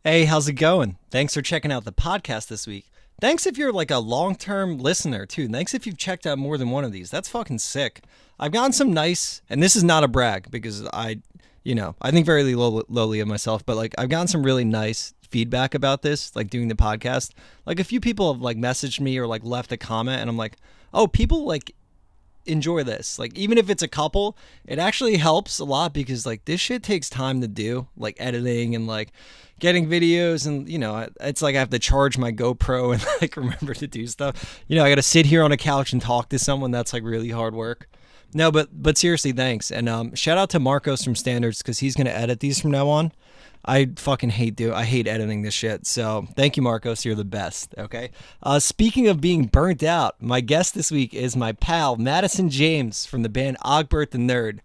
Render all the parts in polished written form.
Hey, how's it going? Thanks for checking out the podcast this week. Thanks if you're like a long-term listener too. Thanks if you've checked out more than one of these. That's fucking sick. I've gotten some nice, and this is not a brag because I think very lowly of myself, but like I've gotten some really nice feedback about this, like doing the podcast. Like a few people have like messaged me or like left a comment, and I'm like, oh, people like enjoy this. Like even if it's a couple, it actually helps a lot because like this shit takes time to do, like editing and like getting videos, and it's like I have to charge my GoPro and like remember to do stuff. I got to sit here on a couch and talk to someone. That's like really hard work. No, but seriously, thanks. And shout out to Marcos from Standards because he's gonna edit these from now on. I fucking I hate editing this shit. So thank you, Marcos. You're the best. Okay. Speaking of being burnt out, my guest this week is my pal Madison James from the band Ogbert the Nerd.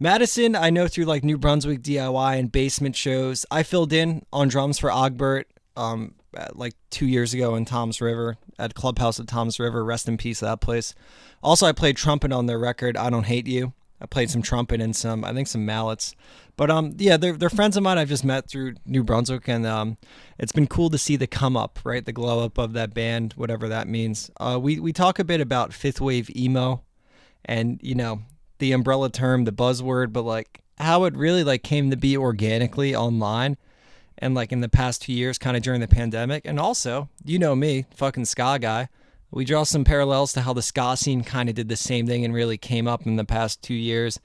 Madison, I know through like New Brunswick DIY and basement shows. I filled in on drums for Ogbert like 2 years ago in Tom's River at Clubhouse at Tom's River. Rest in peace, that place. Also, I played trumpet on their record, I Don't Hate You. I played some trumpet and some mallets. But yeah, they're friends of mine I've just met through New Brunswick, and it's been cool to see the come up, right? The glow up of that band, whatever that means. We talk a bit about fifth wave emo and, the umbrella term, the buzzword, but like how it really like came to be organically online and like in the past 2 years, kind of during the pandemic. And also, me, fucking ska guy. We draw some parallels to how the ska scene kind of did the same thing and really came up in the past 2 years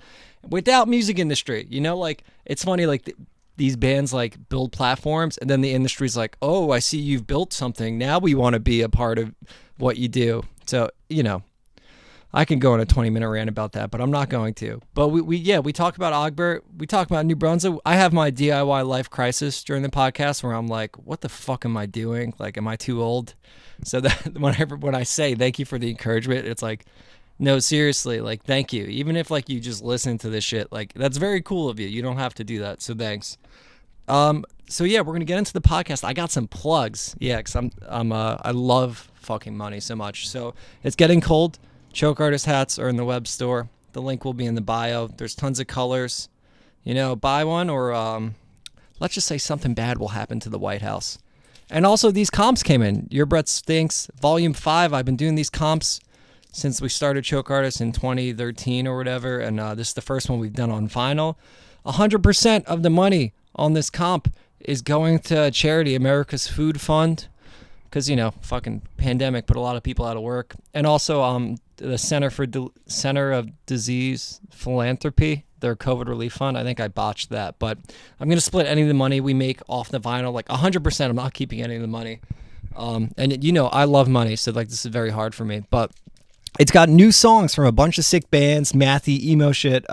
without music industry. Like it's funny, like these bands like build platforms and then the industry's like, oh, I see you've built something. Now we want to be a part of what you do. So, I can go on a 20-minute rant about that, but I'm not going to. But we talk about Ogbert. We talk about New Brunswick. I have my DIY life crisis during the podcast where I'm like, what the fuck am I doing? Like, am I too old? So that when I say thank you for the encouragement, it's like, no, seriously, like, thank you. Even if like you just listen to this shit, like that's very cool of you. You don't have to do that. So thanks. So yeah, we're gonna get into the podcast. I got some plugs. Yeah, because I love fucking money so much. So it's getting cold. Choke artist hats are in the web store. The link will be in the bio. There's tons of colors. Buy one or let's just say something bad will happen to the White House. And also these comps came in. Your Breath Stinks, Volume 5. I've been doing these comps since we started Choke Artists in 2013 or whatever. And this is the first one we've done on vinyl. 100% of the money on this comp is going to charity, America's Food Fund. Because, fucking pandemic put a lot of people out of work. And also the Center of Disease Philanthropy, their COVID relief fund. I think I botched that. But I'm going to split any of the money we make off the vinyl, like 100%. I'm not keeping any of the money. And, I love money, so like this is very hard for me. But it's got new songs from a bunch of sick bands, Mathy, Emo Shit,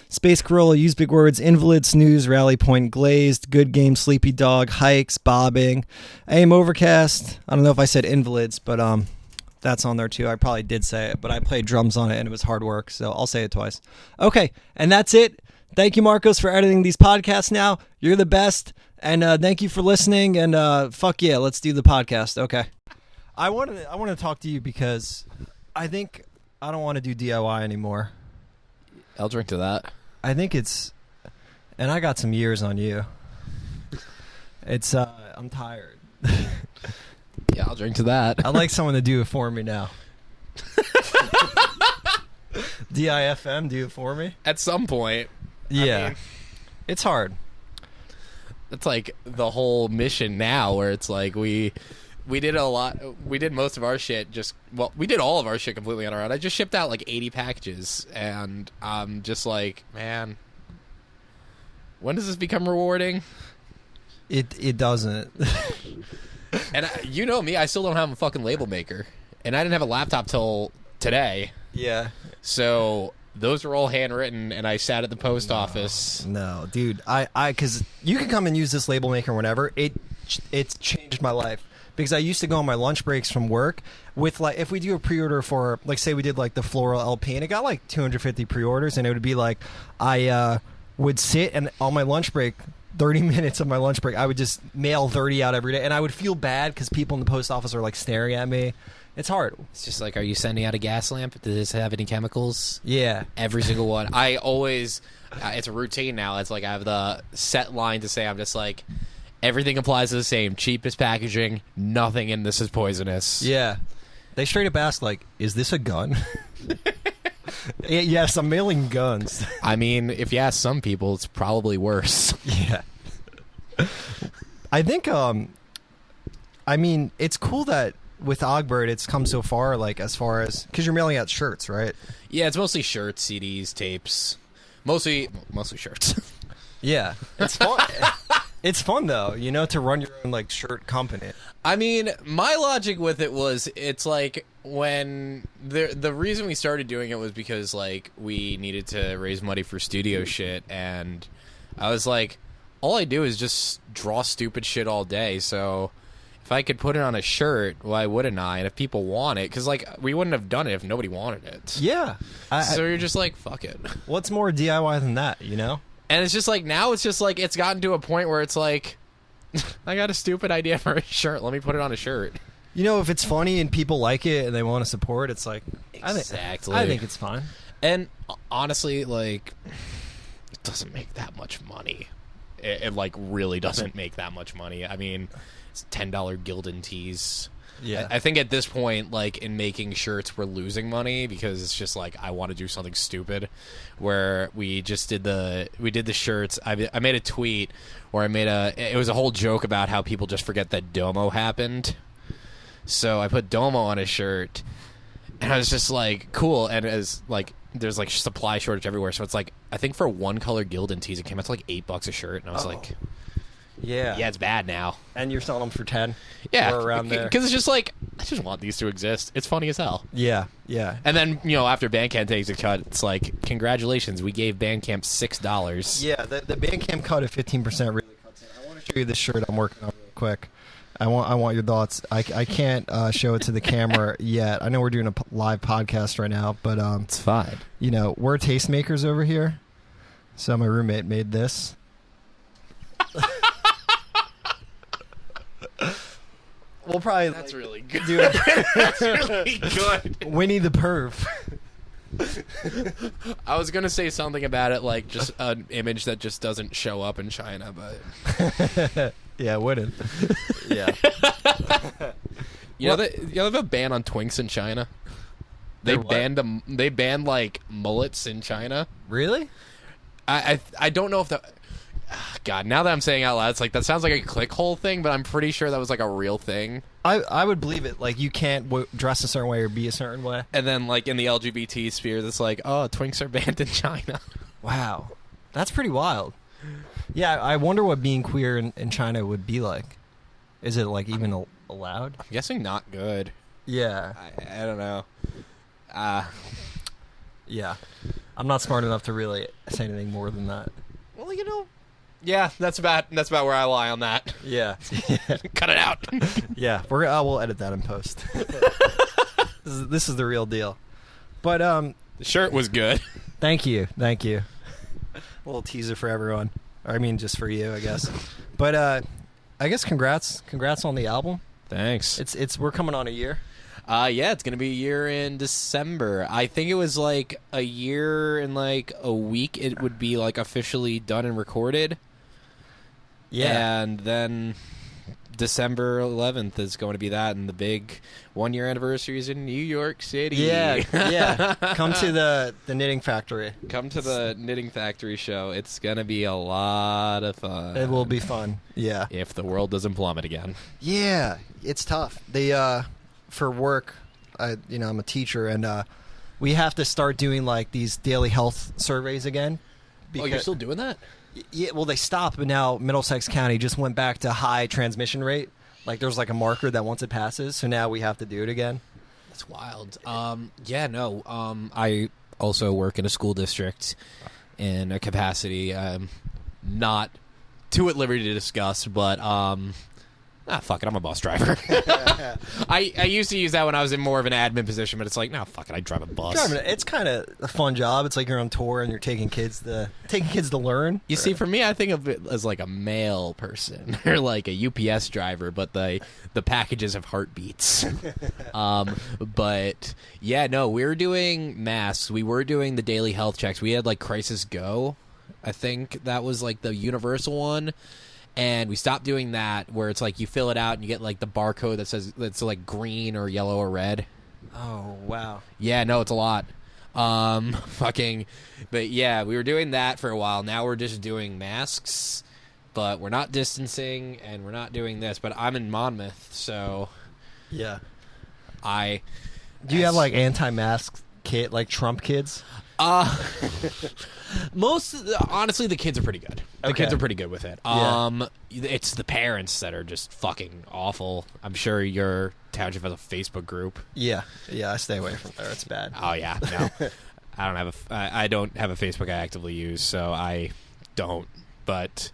Space Gorilla, Use Big Words, Invalid, Snooze, Rally Point, Glazed, Good Game, Sleepy Dog, Hikes, Bobbing, AM Overcast. I don't know if I said Invalids, but that's on there too. I probably did say it, but I played drums on it and it was hard work, so I'll say it twice. Okay, and that's it. Thank you, Marcos, for editing these podcasts now. You're the best, and thank you for listening, and fuck yeah, let's do the podcast. Okay. I want to talk to you because I think I don't want to do DIY anymore. I'll drink to that. I think and I got some years on you. I'm tired. Yeah, I'll drink to that. I'd like someone to do it for me now. DIFM, do it for me? At some point. Yeah. I mean, it's hard. It's like the whole mission now where it's like we did most of our shit we did all of our shit completely on our own. I just shipped out like 80 packages and I'm just like, man, when does this become rewarding? It doesn't. And you know me, I still don't have a fucking label maker. And I didn't have a laptop till today. Yeah. So those were all handwritten and I sat at the post office. No, dude. Cause you can come and use this label maker whenever. It's changed my life. Because I used to go on my lunch breaks from work with like, if we do a pre-order for, like, say we did like the Floral LP and it got like 250 pre-orders, and it would be like, I would sit and on my lunch break, 30 minutes of my lunch break, I would just mail 30 out every day, and I would feel bad because people in the post office are like staring at me. It's hard. It's just like, are you sending out a gas lamp? Does this have any chemicals? Yeah. Every single one. I always, it's a routine now. It's like I have the set line to say, I'm just like, Everything applies to the same. Cheapest packaging. Nothing in this is poisonous. Yeah. They straight up ask, like, is this a gun? Yes, I'm mailing guns. I mean, if you ask some people, it's probably worse. Yeah. I think, I mean, it's cool that with Ogbert, it's come so far, like, as far as, because you're mailing out shirts, right? Yeah, it's mostly shirts, CDs, tapes. Mostly shirts. Yeah. It's fun. It's fun, though, you know, to run your own, like, shirt company. I mean, my logic with it was, it's like, when the reason we started doing it was because, like, we needed to raise money for studio shit, and I was like, all I do is just draw stupid shit all day, so if I could put it on a shirt, why wouldn't I? And if people want it, because, like, we wouldn't have done it if nobody wanted it. Yeah. So you're just like, fuck it. What's more DIY than that, you know? And it's just like, now it's just like, it's gotten to a point where it's like, I got a stupid idea for a shirt. Let me put it on a shirt. You know, if it's funny and people like it and they want to support, it's like, Exactly. I think it's fine. And honestly, like, it doesn't make that much money. It like, really doesn't make that much money. I mean, it's $10 Gildan tees. Yeah. I think at this point, like, in making shirts, we're losing money because it's just like, I want to do something stupid. Where we just did the shirts. I made a tweet where it was a whole joke about how people just forget that Domo happened. So I put Domo on a shirt, and I was just like, cool. And as like, there's like supply shortage everywhere, so it's like, I think for one color Gildan tees, it came out to like $8 a shirt, and I was like, yeah, it's bad now. And you're selling them for 10. Yeah, or around there. Because it's just like, I just want these to exist. It's funny as hell. Yeah, yeah. And then, you know, after Bandcamp takes a cut, it's like, congratulations, we gave Bandcamp $6. Yeah, the Bandcamp cut of 15% really cuts in. I want to show you this shirt I'm working on real quick. I want your thoughts. I can't show it to the camera yet. I know we're doing a live podcast right now, but It's fine. you know, we're tastemakers over here. So my roommate made this. We'll probably Really good. do it. That's really good. Winnie the Perv. I was going to say something about it, like just an image that just doesn't show up in China, but... Yeah, it wouldn't. Yeah. You know, they have a ban on twinks in China. They banned like mullets in China. Really? I don't know if that. God, now that I'm saying it out loud, it's like that sounds like a clickhole thing, but I'm pretty sure that was like a real thing. I would believe it. Like, you can't dress a certain way or be a certain way. And then like in the LGBT sphere, that's like, oh, twinks are banned in China. Wow, that's pretty wild. Yeah, I wonder what being queer in China would be like. Is it like even allowed? I'm guessing not good. Yeah. I don't know. Yeah. I'm not smart enough to really say anything more than that. Well, you know. Yeah, that's about where I lie on that. Yeah. Cut it out. Yeah, we'll edit that in post. This is the real deal. But The shirt was good. thank you. A little teaser for everyone. I mean, just for you, I guess. But I guess congrats on the album. Thanks. We're coming on a year. Yeah, it's gonna be a year in December. I think it was like a year and like a week. It would be like officially done and recorded. Yeah, and then December 11th is going to be that, and the big 1 year anniversary is in New York City. Yeah. Come to the Knitting Factory. Come to the Knitting Factory show. It's gonna be a lot of fun. It will be fun. Yeah. If the world doesn't plummet again. Yeah, it's tough. They for work, I'm a teacher, and we have to start doing like these daily health surveys again. Oh, you're still doing that? Yeah, well, they stopped, but now Middlesex County just went back to high transmission rate. Like, there's like a marker that once it passes, so now we have to do it again. That's wild. I also work in a school district in a capacity I'm not too at liberty to discuss, but fuck it, I'm a bus driver. I used to use that when I was in more of an admin position, but it's like, no, fuck it, I drive a bus. It's kind of a fun job. It's like you're on tour and you're taking kids to learn. You see, for me, I think of it as like a mail person or like a UPS driver, but the packages have heartbeats. But yeah, no, we were doing masks. We were doing the daily health checks. We had like Crisis Go. I think that was like the universal one. And we stopped doing that, where it's like you fill it out and you get like the barcode that says that's like green or yellow or red. Oh, wow. Yeah, no, it's a lot. But yeah, we were doing that for a while. Now we're just doing masks, but we're not distancing and we're not doing this. But I'm in Monmouth, so Yeah. Do you have like anti-mask kid, like Trump kids? Honestly, the kids are pretty good. The Okay. kids are pretty good with it. Yeah. It's the parents that are just fucking awful. I'm sure your township has a Facebook group. Yeah. Yeah, I stay away from there. It's bad. Oh yeah, no, I don't have a Facebook I actively use, so I don't. But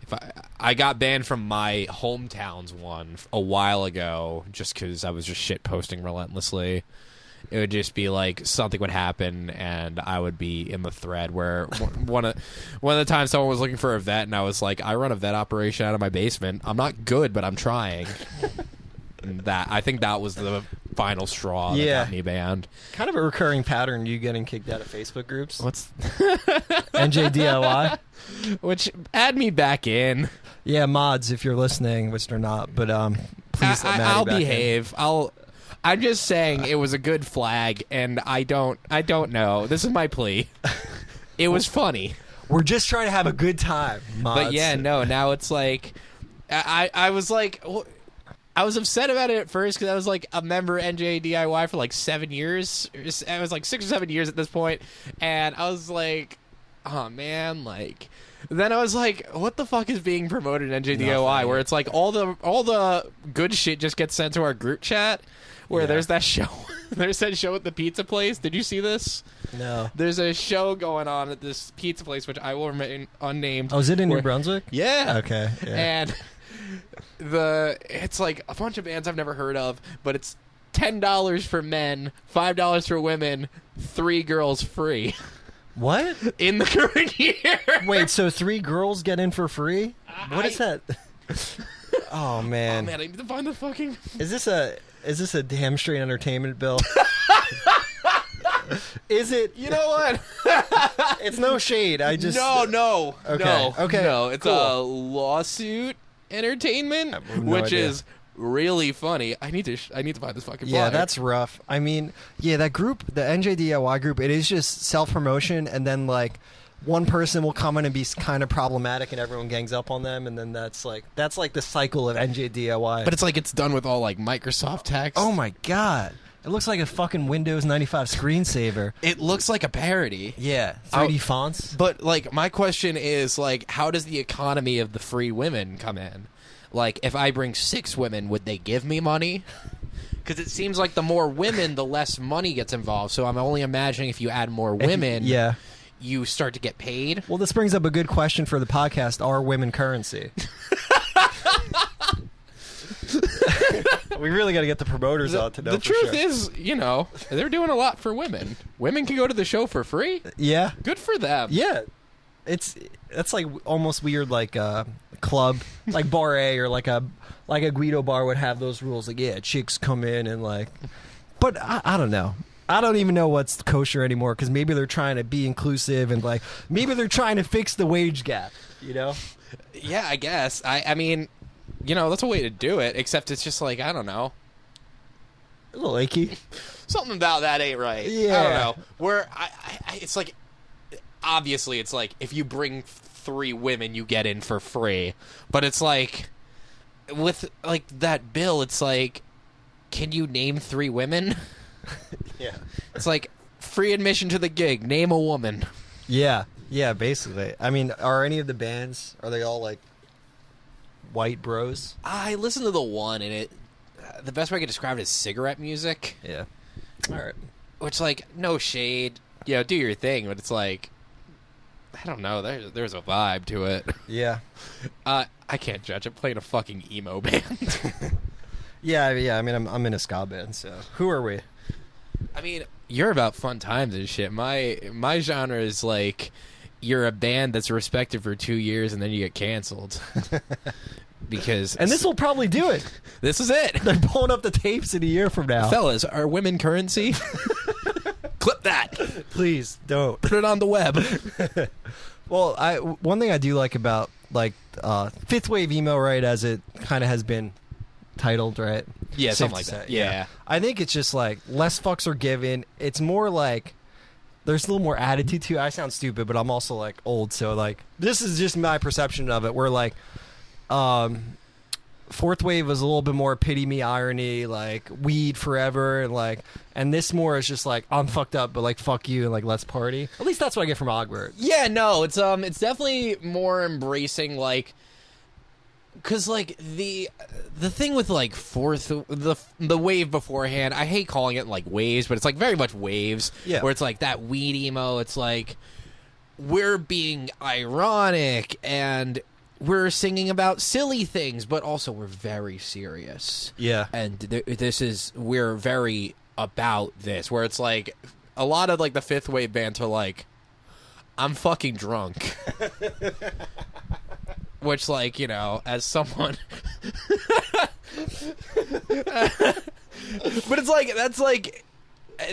if I got banned from my hometown's one a while ago just because I was just shit posting relentlessly. It would just be like something would happen, and I would be in the thread where one of the times someone was looking for a vet, and I was like, I run a vet operation out of my basement. I'm not good, but I'm trying. And I think that was the final straw that got me banned. Kind of a recurring pattern, you getting kicked out of Facebook groups. What's NJDIY? which add me back in? Yeah, mods, if you're listening, which they're not, but please let Mddy I'll back in. behave. I'm just saying it was a good flag, and I don't know. This is my plea. It was funny. We're just trying to have a good time, mods. But yeah, no, now it's like I was like I was upset about it at first because I was like a member of NJDIY for like 7 years. I was like 6 or 7 years at this point, and I was like, oh man, like. Then I was like, what the fuck is being promoted in NJDIY? Nothing. Where it's like all the good shit just gets sent to our group chat. Where there's that show, there's that show at the pizza place. Did you see this? No. There's a show going on at this pizza place, which I will remain unnamed. Oh, is it in New Brunswick? Yeah. Okay. Yeah. And it's like a bunch of bands I've never heard of, but it's $10 for men, $5 for women, 3 girls free. What? In the current year. Wait, so 3 girls get in for free? What is that? Oh man. Oh man, I need to find the fucking. Is this a damn straight entertainment bill? Is it? You know what? It's no shade. I just No. Okay. No. Okay. No, it's Cool. a lawsuit entertainment, I have no which idea. is really funny. I need to find this fucking. Yeah, flyer. that's rough. I mean, yeah, that group, the NJDIY group, it is just self-promotion, and then like one person will come in and be kind of problematic, and everyone gangs up on them, and then that's like the cycle of NJDIY. But it's like it's done with all like Microsoft text. Oh my god, it looks like a fucking Windows 95 screensaver. It looks like a parody. Yeah, 3D fonts. But like my question is like, how does the economy of the free women come in? Like, if I bring 6 women, would they give me money? Because it seems like the more women, the less money gets involved. So I'm only imagining if you add more women, Yeah. you start to get paid. Well, this brings up a good question for the podcast. Are women currency? We really got to get the promoters out to know The for truth sure. is, they're doing a lot for women. Women can go to the show for free. Yeah. Good for them. Yeah. That's like almost weird, like a club, like Bar A or like a Guido bar would have those rules. Like, yeah, chicks come in and like, but I don't know. I don't even know what's kosher anymore because maybe they're trying to be inclusive and like maybe they're trying to fix the wage gap. You know? Yeah, I guess. I mean, that's a way to do it. Except it's just like I don't know. A little icky. Something about that ain't right. Yeah. I don't know. Where it's like, obviously, it's like if you bring 3 women, you get in for free. But it's like, with like that bill, it's like, can you name 3 women? Yeah. It's like free admission to the gig. Name a woman. Yeah. Yeah. Basically. I mean, are any of the bands? Are they all like white bros? I listened to the one, and the best way I could describe it is cigarette music. Yeah. All right. Which, like, no shade. Do your thing, but it's like, I don't know. There's a vibe to it. Yeah. I can't judge. I'm playing a fucking emo band. Yeah. I mean, I'm in a ska band. So who are we? I mean, you're about fun times and shit. My genre is like, you're a band that's respected for 2 years and then you get canceled. Because And this will probably do it. This is it. They're pulling up the tapes in a year from now. Fellas, are women currency? Clip that. Please don't. Put it on the web. Well, one thing I do like about like fifth wave emo, right? As it kind of has been titled, right? Yeah, Safe something to like say, that. Yeah. I think it's just like less fucks are given. It's more like there's a little more attitude to it. I sound stupid, but I'm also like old, so like this is just my perception of it. Where like, fourth wave was a little bit more pity me irony, like weed forever, and like, and this more is just like I'm fucked up, but like fuck you and like let's party. At least that's what I get from Ogbert. Yeah, no, it's definitely more embracing, like, because like the thing with like the wave beforehand, I hate calling it like waves, but it's like very much waves. Yeah. Where it's like that weed emo. It's like we're being ironic and we're singing about silly things, but also we're very serious. Yeah. And we're very about this, where it's like a lot of like the fifth wave bands are like, I'm fucking drunk. Which, like, you know, as someone but it's like, that's like,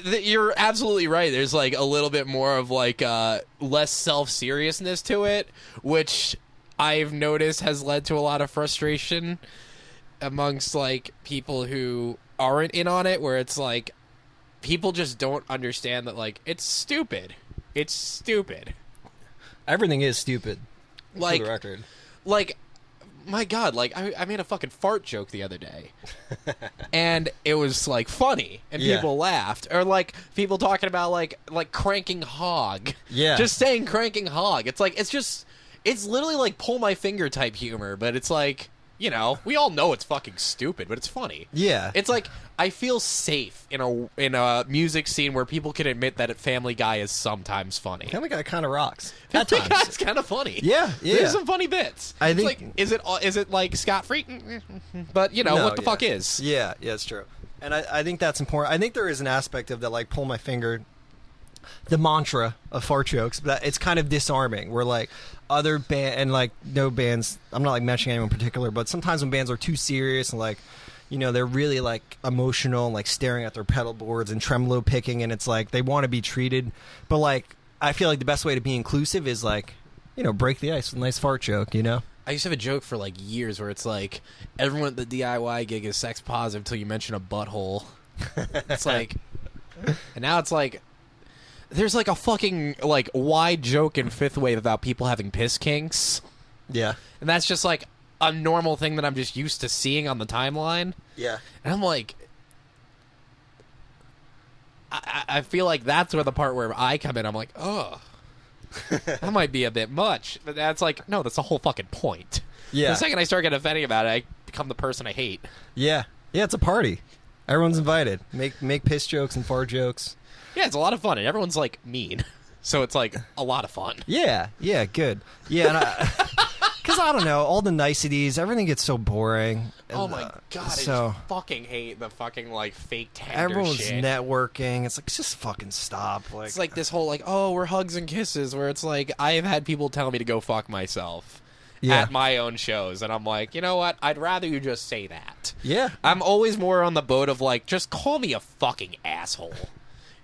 you're absolutely right. There's like a little bit more of like less self-seriousness to it, which I've noticed has led to a lot of frustration amongst like people who aren't in on it, where it's like people just don't understand that like it's stupid. It's stupid. Everything is stupid. Like, for the record. Like, my God, like I made a fucking fart joke the other day, and it was like funny, and Yeah. people laughed, or like people talking about like cranking hog. Yeah. Just saying cranking hog. It's like it's literally like pull my finger type humor, but it's like, you know, we all know it's fucking stupid, but it's funny. Yeah. It's like I feel safe in a music scene where people can admit that Family Guy is sometimes funny. Family Guy kind of rocks. At Family times. Guy's kind of funny. Yeah, yeah. There's some funny bits. I It's think- like, is it like scot free? But you know No, what the yeah. fuck is? Yeah, it's true. And I think that's important. I think there is an aspect of that, like, pull my finger, the mantra of fart jokes, but it's kind of disarming. Where, like, other and, like, no bands, I'm not, like, mentioning anyone in particular, but sometimes when bands are too serious and, like, you know, they're really, like, emotional and, like, staring at their pedal boards and tremolo picking, and it's like they want to be treated. But, like, I feel like the best way to be inclusive is, like, you know, break the ice with a nice fart joke, you know? I used to have a joke for like years where it's like everyone at the DIY gig is sex positive until you mention a butthole. It's like, and now it's like there's like a fucking like wide joke in fifth wave about people having piss kinks, Yeah. and that's just like a normal thing that I'm just used to seeing on the timeline. Yeah. And I'm like, I feel like that's where the part where I come in. I'm like, oh, that might be a bit much. But that's like, no, that's the whole fucking point. Yeah. The second I start getting offended about it, I become the person I hate. Yeah. Yeah, it's a party. Everyone's invited. Make piss jokes and fart jokes. Yeah, it's a lot of fun, and everyone's like mean, so it's like a lot of fun. Yeah. Yeah, good. Yeah, and because I don't know, all the niceties, everything gets so boring. Oh my God, so I just fucking hate the fucking like fake tender everyone's shit. networking. It's like, just fucking stop. Like, It's like this whole like, oh, we're hugs and kisses, where it's like I have had people tell me to go fuck myself Yeah. at my own shows, and I'm like, you know what? I'd rather you just say that. yeah. I'm always more on the boat of like, just call me a fucking asshole.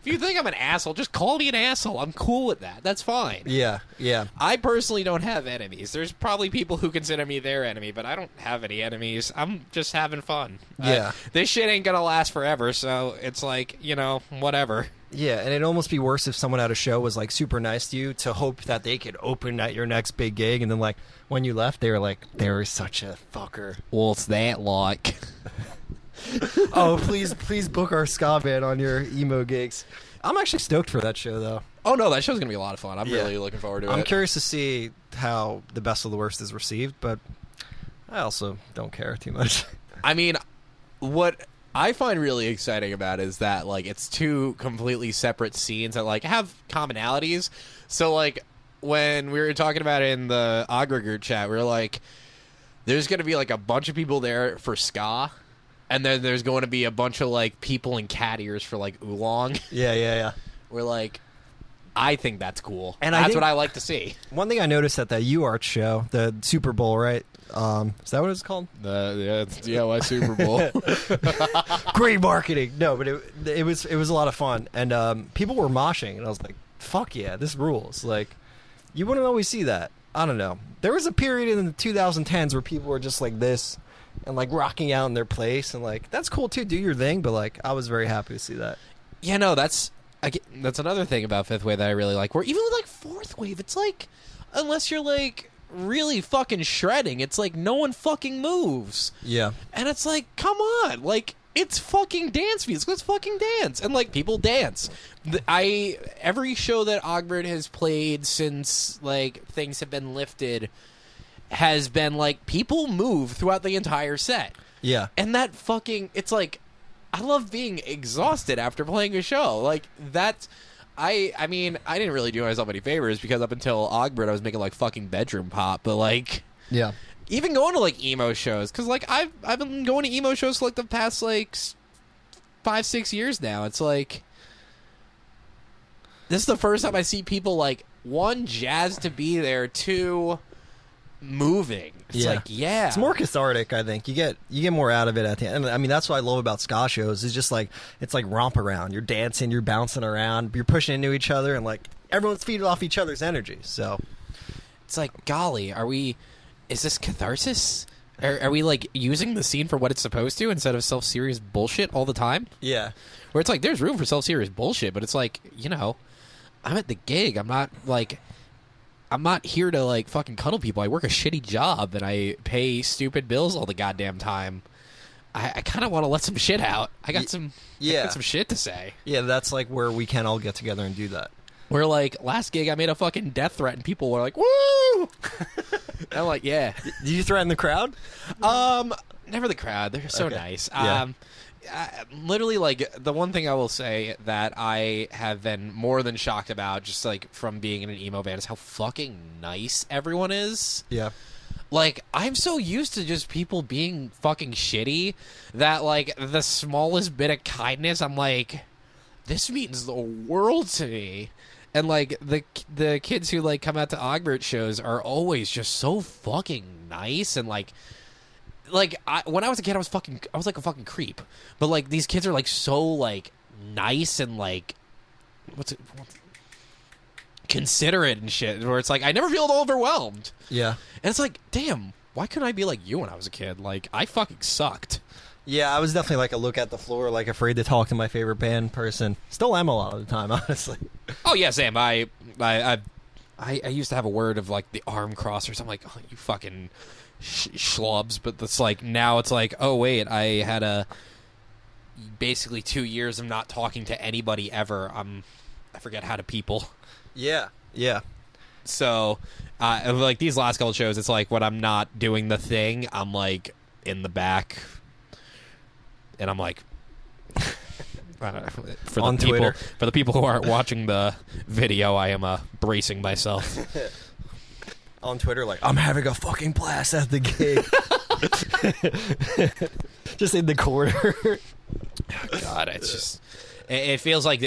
If you think I'm an asshole, just call me an asshole. I'm cool with that. That's fine. Yeah. Yeah. I personally don't have enemies. There's probably people who consider me their enemy, but I don't have any enemies. I'm just having fun. Yeah. This shit ain't gonna last forever, so it's like, you know, whatever. Yeah, and it'd almost be worse if someone at a show was like super nice to you to hope that they could open at your next big gig, and then like when you left, they were like, "They were such a fucker." What's that like? Oh, please book our ska band on your emo gigs. I'm actually stoked for that show, though. Oh no, that show's gonna be a lot of fun. I'm Yeah. really looking forward to it. I'm curious to see how the best of the worst is received, but I also don't care too much. I mean, what I find really exciting about it is that like it's two completely separate scenes that like have commonalities. So like when we were talking about it in the Ogbert chat, we were like, there's gonna be like a bunch of people there for ska, and then there's going to be a bunch of like people in cat ears for like oolong. Yeah. We're like, I think that's cool, And and I that's think- what I like to see. One thing I noticed at that UArch show, the Super Bowl, right? Is that what it's called? The DIY Super Bowl. Great marketing. No, but it was a lot of fun, and people were moshing, and I was like, "Fuck yeah, this rules!" Like, you wouldn't always see that. I don't know. There was a period in the 2010s where people were just like this and like rocking out in their place, and like that's cool too. Do your thing, but like I was very happy to see that. Yeah, no, that's another thing about fifth wave that I really like. Where even with like fourth wave, it's like unless you're like really fucking shredding, it's like no one fucking moves. Yeah, and it's like, come on, like it's fucking dance music. Let's fucking dance, and like people dance. Every show that Ogbert has played since like things have been lifted has been like people move throughout the entire set. yeah, And that fucking, it's like, I love being exhausted after playing a show. Like, that's, I mean, I didn't really do myself any favors because up until Ogbert, I was making, like, fucking bedroom pop. But, like, yeah. even going to, like, emo shows, because, like, I've been going to emo shows for, like, the past, like, 5-6 years now. It's like, this is the first time I see people, like, one, jazzed to be there, two, moving. It's like, yeah, it's more cathartic. I think you get more out of it at the end. I mean, that's what I love about ska shows. Is just like it's like romp around. You're dancing, you're bouncing around, you're pushing into each other, and like everyone's feeding off each other's energy. So it's like, golly, is this catharsis? Are we like using the scene for what it's supposed to instead of self-serious bullshit all the time? yeah, Where it's like there's room for self-serious bullshit, but it's like, you know, I'm at the gig. I'm not here to, like, fucking cuddle people. I work a shitty job, and I pay stupid bills all the goddamn time. I kind of want to let some shit out. I got some shit to say. yeah. That's like where we can all get together and do that. Where, like, last gig, I made a fucking death threat, and people were like, woo! I'm like, yeah. Did you threaten the crowd? Never the crowd. They're so Okay. nice. Yeah. Literally, like, the one thing I will say that I have been more than shocked about, just, like, from being in an emo band, is how fucking nice everyone is. Yeah. Like, I'm so used to just people being fucking shitty that, like, the smallest bit of kindness, I'm like, this means the world to me. And, like, the kids who, like, come out to Ogbert shows are always just so fucking nice and, like, when I was a kid, I was like a fucking creep. But, like, these kids are, like, so, like, nice and, like, considerate and shit, where it's like, I never feel overwhelmed. Yeah. And it's like, damn, why couldn't I be like you when I was a kid? Like, I fucking sucked. Yeah, I was definitely like a look at the floor, like afraid to talk to my favorite band person. Still am a lot of the time, honestly. Oh, yeah, Sam, I used to have a word of, like, the arm crossers. I'm like, oh, you fucking schlubs. But it's like, now it's like, oh, wait, I had basically 2 years of not talking to anybody ever. I forget how to people. Yeah. Yeah. So, like, these last couple shows, it's like when I'm not doing the thing, I'm, like, in the back. And I'm like, for On the Twitter. people, for the people who aren't watching the video, I am bracing myself. On Twitter, like, I'm having a fucking blast at the gig. Just in the corner. God, it's just, it feels like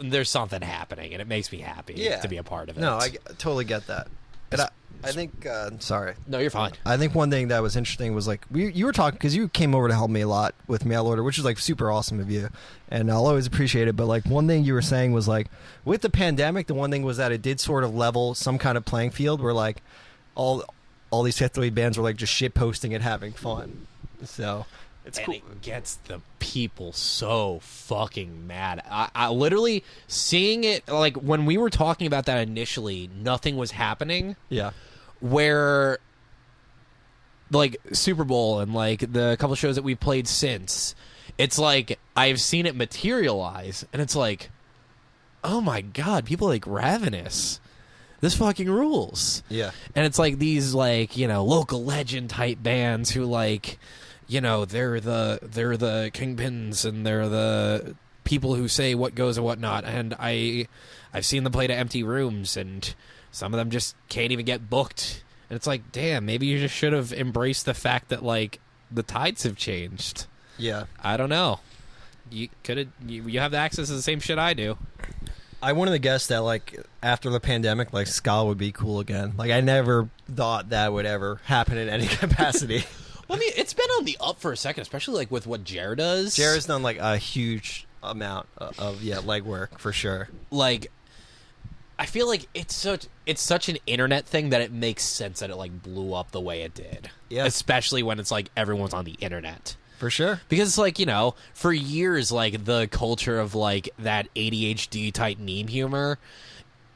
there's something happening, and it makes me happy to be a part of it. No, I totally get that. And I think, sorry. No, you're fine. I think one thing that was interesting was like you were talking because you came over to help me a lot with mail order, which is like super awesome of you, and I'll always appreciate it. But like one thing you were saying was like with the pandemic, the one thing was that it did sort of level some kind of playing field where like all these fifth wave bands were like just shit posting and having fun. So it's cool. It gets the people so fucking mad. I literally seeing it, like when we were talking about that initially, nothing was happening. Yeah. Where, like, Super Bowl and, like, the couple shows that we've played since, it's like, I've seen it materialize, and it's like, oh my god, people are, like, ravenous. This fucking rules. Yeah. And it's like these, like, you know, local legend type bands who, like, you know, they're the kingpins, and they're the people who say what goes and what not, and I've seen them play to empty rooms, and some of them just can't even get booked. And it's like, damn, maybe you just should have embraced the fact that, like, the tides have changed. Yeah. I don't know. You have the access to the same shit I do. I wanted to guess that, like, after the pandemic, like, ska would be cool again. Like, I never thought that would ever happen in any capacity. Well, I mean, it's been on the up for a second, especially, like, with what Jer does. Jer's done, like, a huge amount of legwork, for sure. Like, I feel like it's such an internet thing that it makes sense that it like blew up the way it did. Yeah. Especially when it's like everyone's on the internet. For sure. Because it's like, you know, for years, like the culture of like that ADHD type meme humor,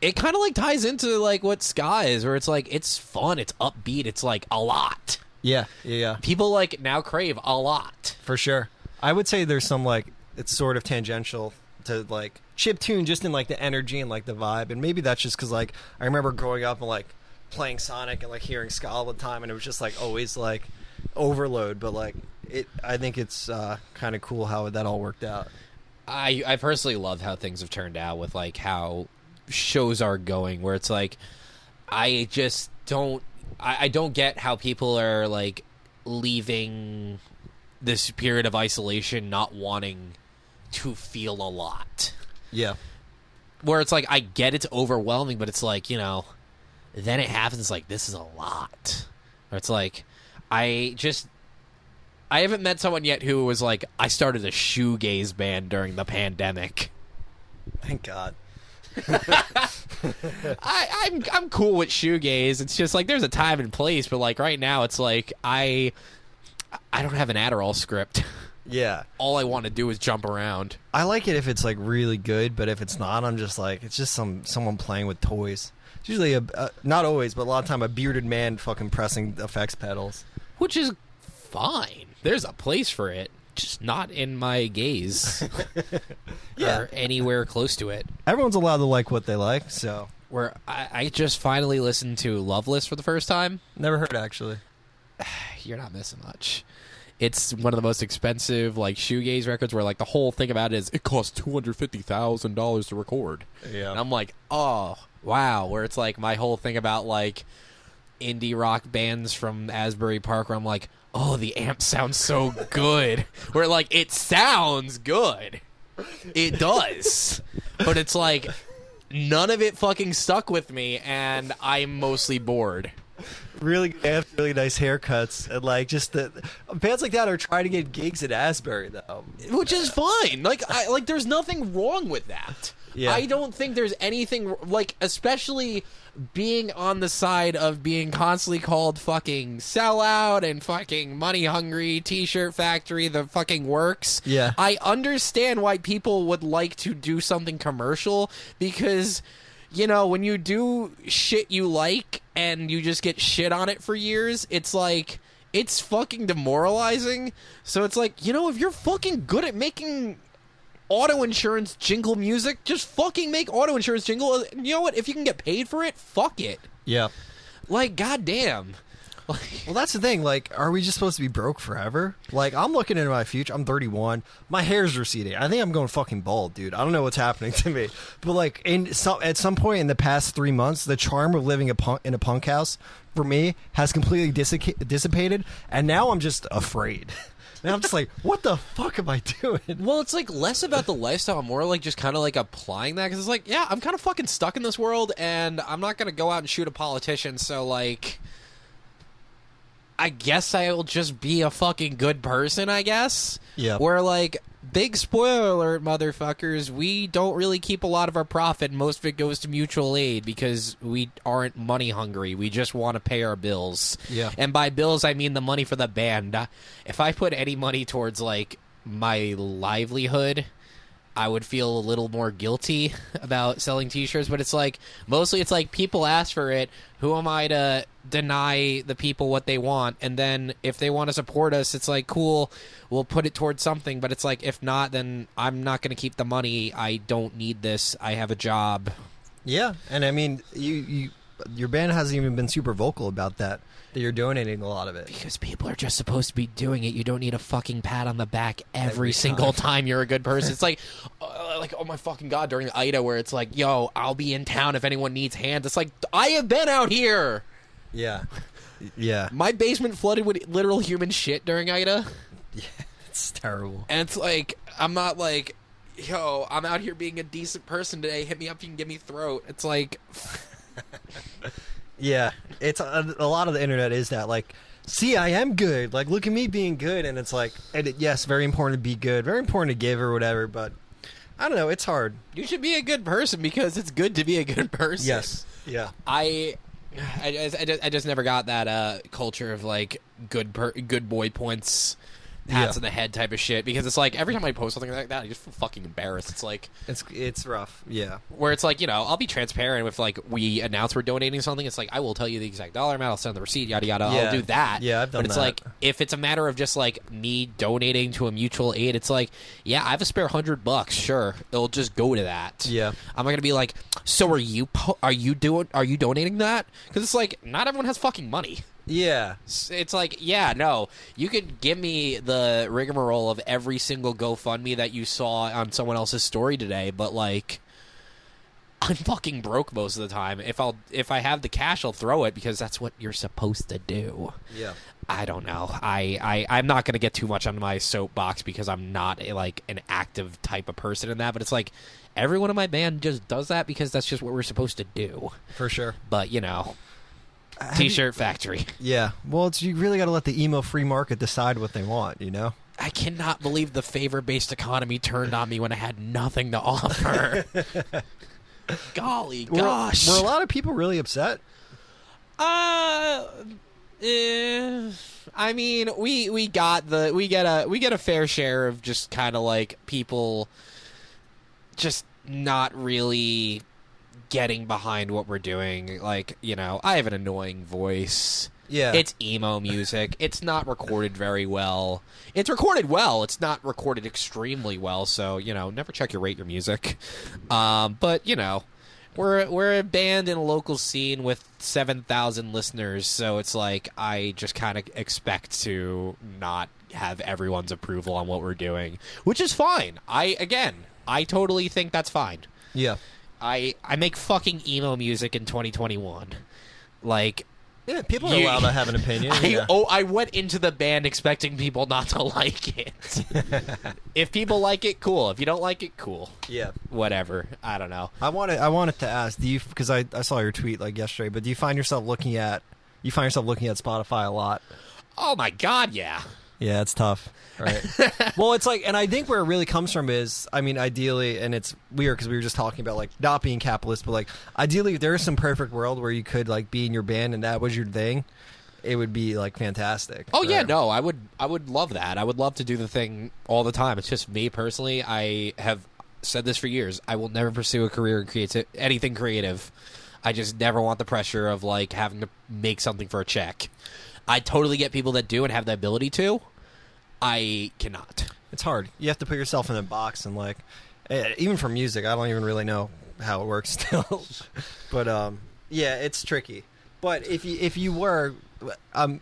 it kind of like ties into like what ska is, where it's like it's fun, it's upbeat, it's like a lot. Yeah. People like now crave a lot. For sure. I would say there's some like it's sort of tangential to like chiptune, just in like the energy and like the vibe, and maybe that's just because like I remember growing up and like playing Sonic and like hearing ska all the time, and it was just like always like overload. But like I think it's kind of cool how that all worked out. I personally love how things have turned out with like how shows are going, where it's like I don't get how people are like leaving this period of isolation not wanting to feel a lot. Yeah. Where it's like I get it's overwhelming, but it's like, you know, then it happens like this is a lot. Or it's like I haven't met someone yet who was like, I started a shoegaze band during the pandemic. Thank God. I'm cool with shoegaze. It's just like there's a time and place, but like right now it's like I don't have an Adderall script. Yeah. All I want to do is jump around. I like it if it's like really good, but if it's not, I'm just like it's just someone playing with toys. It's usually not always, but a lot of time a bearded man fucking pressing effects pedals, Which is fine. There's a place for it, just not in my gaze. Yeah. Or anywhere close to it. Everyone's allowed to like what they like, so Where I just finally listened to Loveless for the first time. never heard actually. You're not missing much. It's one of the most expensive like shoegaze records, where like the whole thing about it is it costs $250,000 to record. Yeah. And I'm like, oh wow. Where it's like my whole thing about like indie rock bands from Asbury Park, where I'm like, oh, the amp sounds so good. Where like it sounds good. It does. But it's like none of it fucking stuck with me, and I'm mostly bored. Really good amps, really nice haircuts, and like just the bands like that are trying to get gigs at Asbury though, Which is fine. Like there's nothing wrong with that. Yeah. I don't think there's anything like, especially being on the side of being constantly called fucking sellout and fucking money hungry, t-shirt factory, the fucking works. Yeah. I understand why people would like to do something commercial, because, you know, when you do shit you like and you just get shit on it for years, it's like, it's fucking demoralizing. So it's like, you know, if you're fucking good at making auto insurance jingle music, just fucking make auto insurance jingle. You know what? If you can get paid for it, fuck it. Yeah. Like, goddamn. Well, that's the thing. Like, are we just supposed to be broke forever? Like, I'm looking into my future. I'm 31. My hair's receding. I think I'm going fucking bald, dude. I don't know what's happening to me. But like, at some point in the past 3 months, the charm of living in a punk house for me has completely dissipated, and now I'm just afraid. And I'm just like, what the fuck am I doing? Well, it's like less about the lifestyle, more like just kind of like applying that, because it's like, yeah, I'm kind of fucking stuck in this world, and I'm not gonna go out and shoot a politician, so like, I guess I will just be a fucking good person, I guess. Yeah. Where like, big spoiler alert, motherfuckers, we don't really keep a lot of our profit. Most of it goes to mutual aid because we aren't money hungry. We just want to pay our bills. Yeah. And by bills, I mean the money for the band. If I put any money towards like my livelihood, I would feel a little more guilty about selling t-shirts, but it's like, mostly it's like people ask for it. Who am I to deny the people what they want? And then if they want to support us, it's like, cool, we'll put it towards something. But it's like, if not, then I'm not going to keep the money. I don't need this. I have a job. Yeah, and I mean, your band hasn't even been super vocal about that you're donating a lot of it. Because people are just supposed to be doing it. You don't need a fucking pat on the back every single time you're a good person. It's like, oh my fucking God, during the Ida, where it's like, yo, I'll be in town if anyone needs hands. It's like, I have been out here. Yeah. Yeah. My basement flooded with literal human shit during Ida. Yeah, it's terrible. And it's like, I'm not like, yo, I'm out here being a decent person today. Hit me up, you can give me throat. It's like... Yeah, it's a lot of the internet is that, like, see, I am good. Like, look at me being good. And it's like, yes, very important to be good. Very important to give or whatever. But I don't know. It's hard. You should be a good person because it's good to be a good person. Yes. Yeah. I just never got that culture of like good boy points, pats on the head type of shit, because it's like every time I post something like that, I just feel fucking embarrassed. It's like it's rough. Yeah. Where it's like, I'll be transparent if like we announce we're donating something. It's like I will tell you the exact dollar amount. I'll send the receipt. Yada yada. Yeah. I'll do that. Yeah, I've done But it's that. like if it's a matter of just like me donating to a mutual aid, it's like, yeah, I have a spare $100. Sure, it'll just go to that. Yeah. I'm not gonna be like, so are you donating that? Because it's like not everyone has fucking money. Yeah. It's like, yeah, no, you could give me the rigmarole of every single GoFundMe that you saw on someone else's story today, but like, I'm fucking broke most of the time. If I have the cash, I'll throw it because that's what you're supposed to do. Yeah. I don't know. I'm not going to get too much on my soapbox because I'm not like an active type of person in that, but it's like everyone in my band just does that because that's just what we're supposed to do. For sure. But, T-shirt factory. Yeah. Well, you really got to let the emo free market decide what they want, I cannot believe the favor-based economy turned on me when I had nothing to offer. Golly gosh. Were a lot of people really upset? I mean, we get a fair share of just kind of like people just not really getting behind what we're doing. Like, I have an annoying voice. Yeah. It's emo music. It's not recorded very well. It's recorded well. It's not recorded extremely well. So, never check your music. But, we're a band in a local scene with 7,000 listeners. So it's like I just kind of expect to not have everyone's approval on what we're doing, which is fine. I totally think that's fine. Yeah. I make fucking emo music in 2021. Like, yeah, people are allowed to have an opinion. I went into the band expecting people not to like it. If people like it, cool. If you don't like it, cool. Yeah. Whatever. I don't know. I wanted to ask, because I saw your tweet like yesterday, but do you find yourself looking at Spotify a lot? Oh my god, yeah. Yeah, it's tough. Right. Well, it's like, and I think where it really comes from is, I mean, ideally, and it's weird because we were just talking about like not being capitalist, but like ideally, if there is some perfect world where you could like be in your band and that was your thing, it would be like fantastic. Oh yeah, no, I would love that. I would love to do the thing all the time. It's just me personally. I have said this for years. I will never pursue a career in anything creative. I just never want the pressure of like having to make something for a check. I totally get people that do and have the ability to. I cannot. It's hard. You have to put yourself in a box, and like, even for music, I don't even really know how it works still. But yeah, it's tricky. But if you were,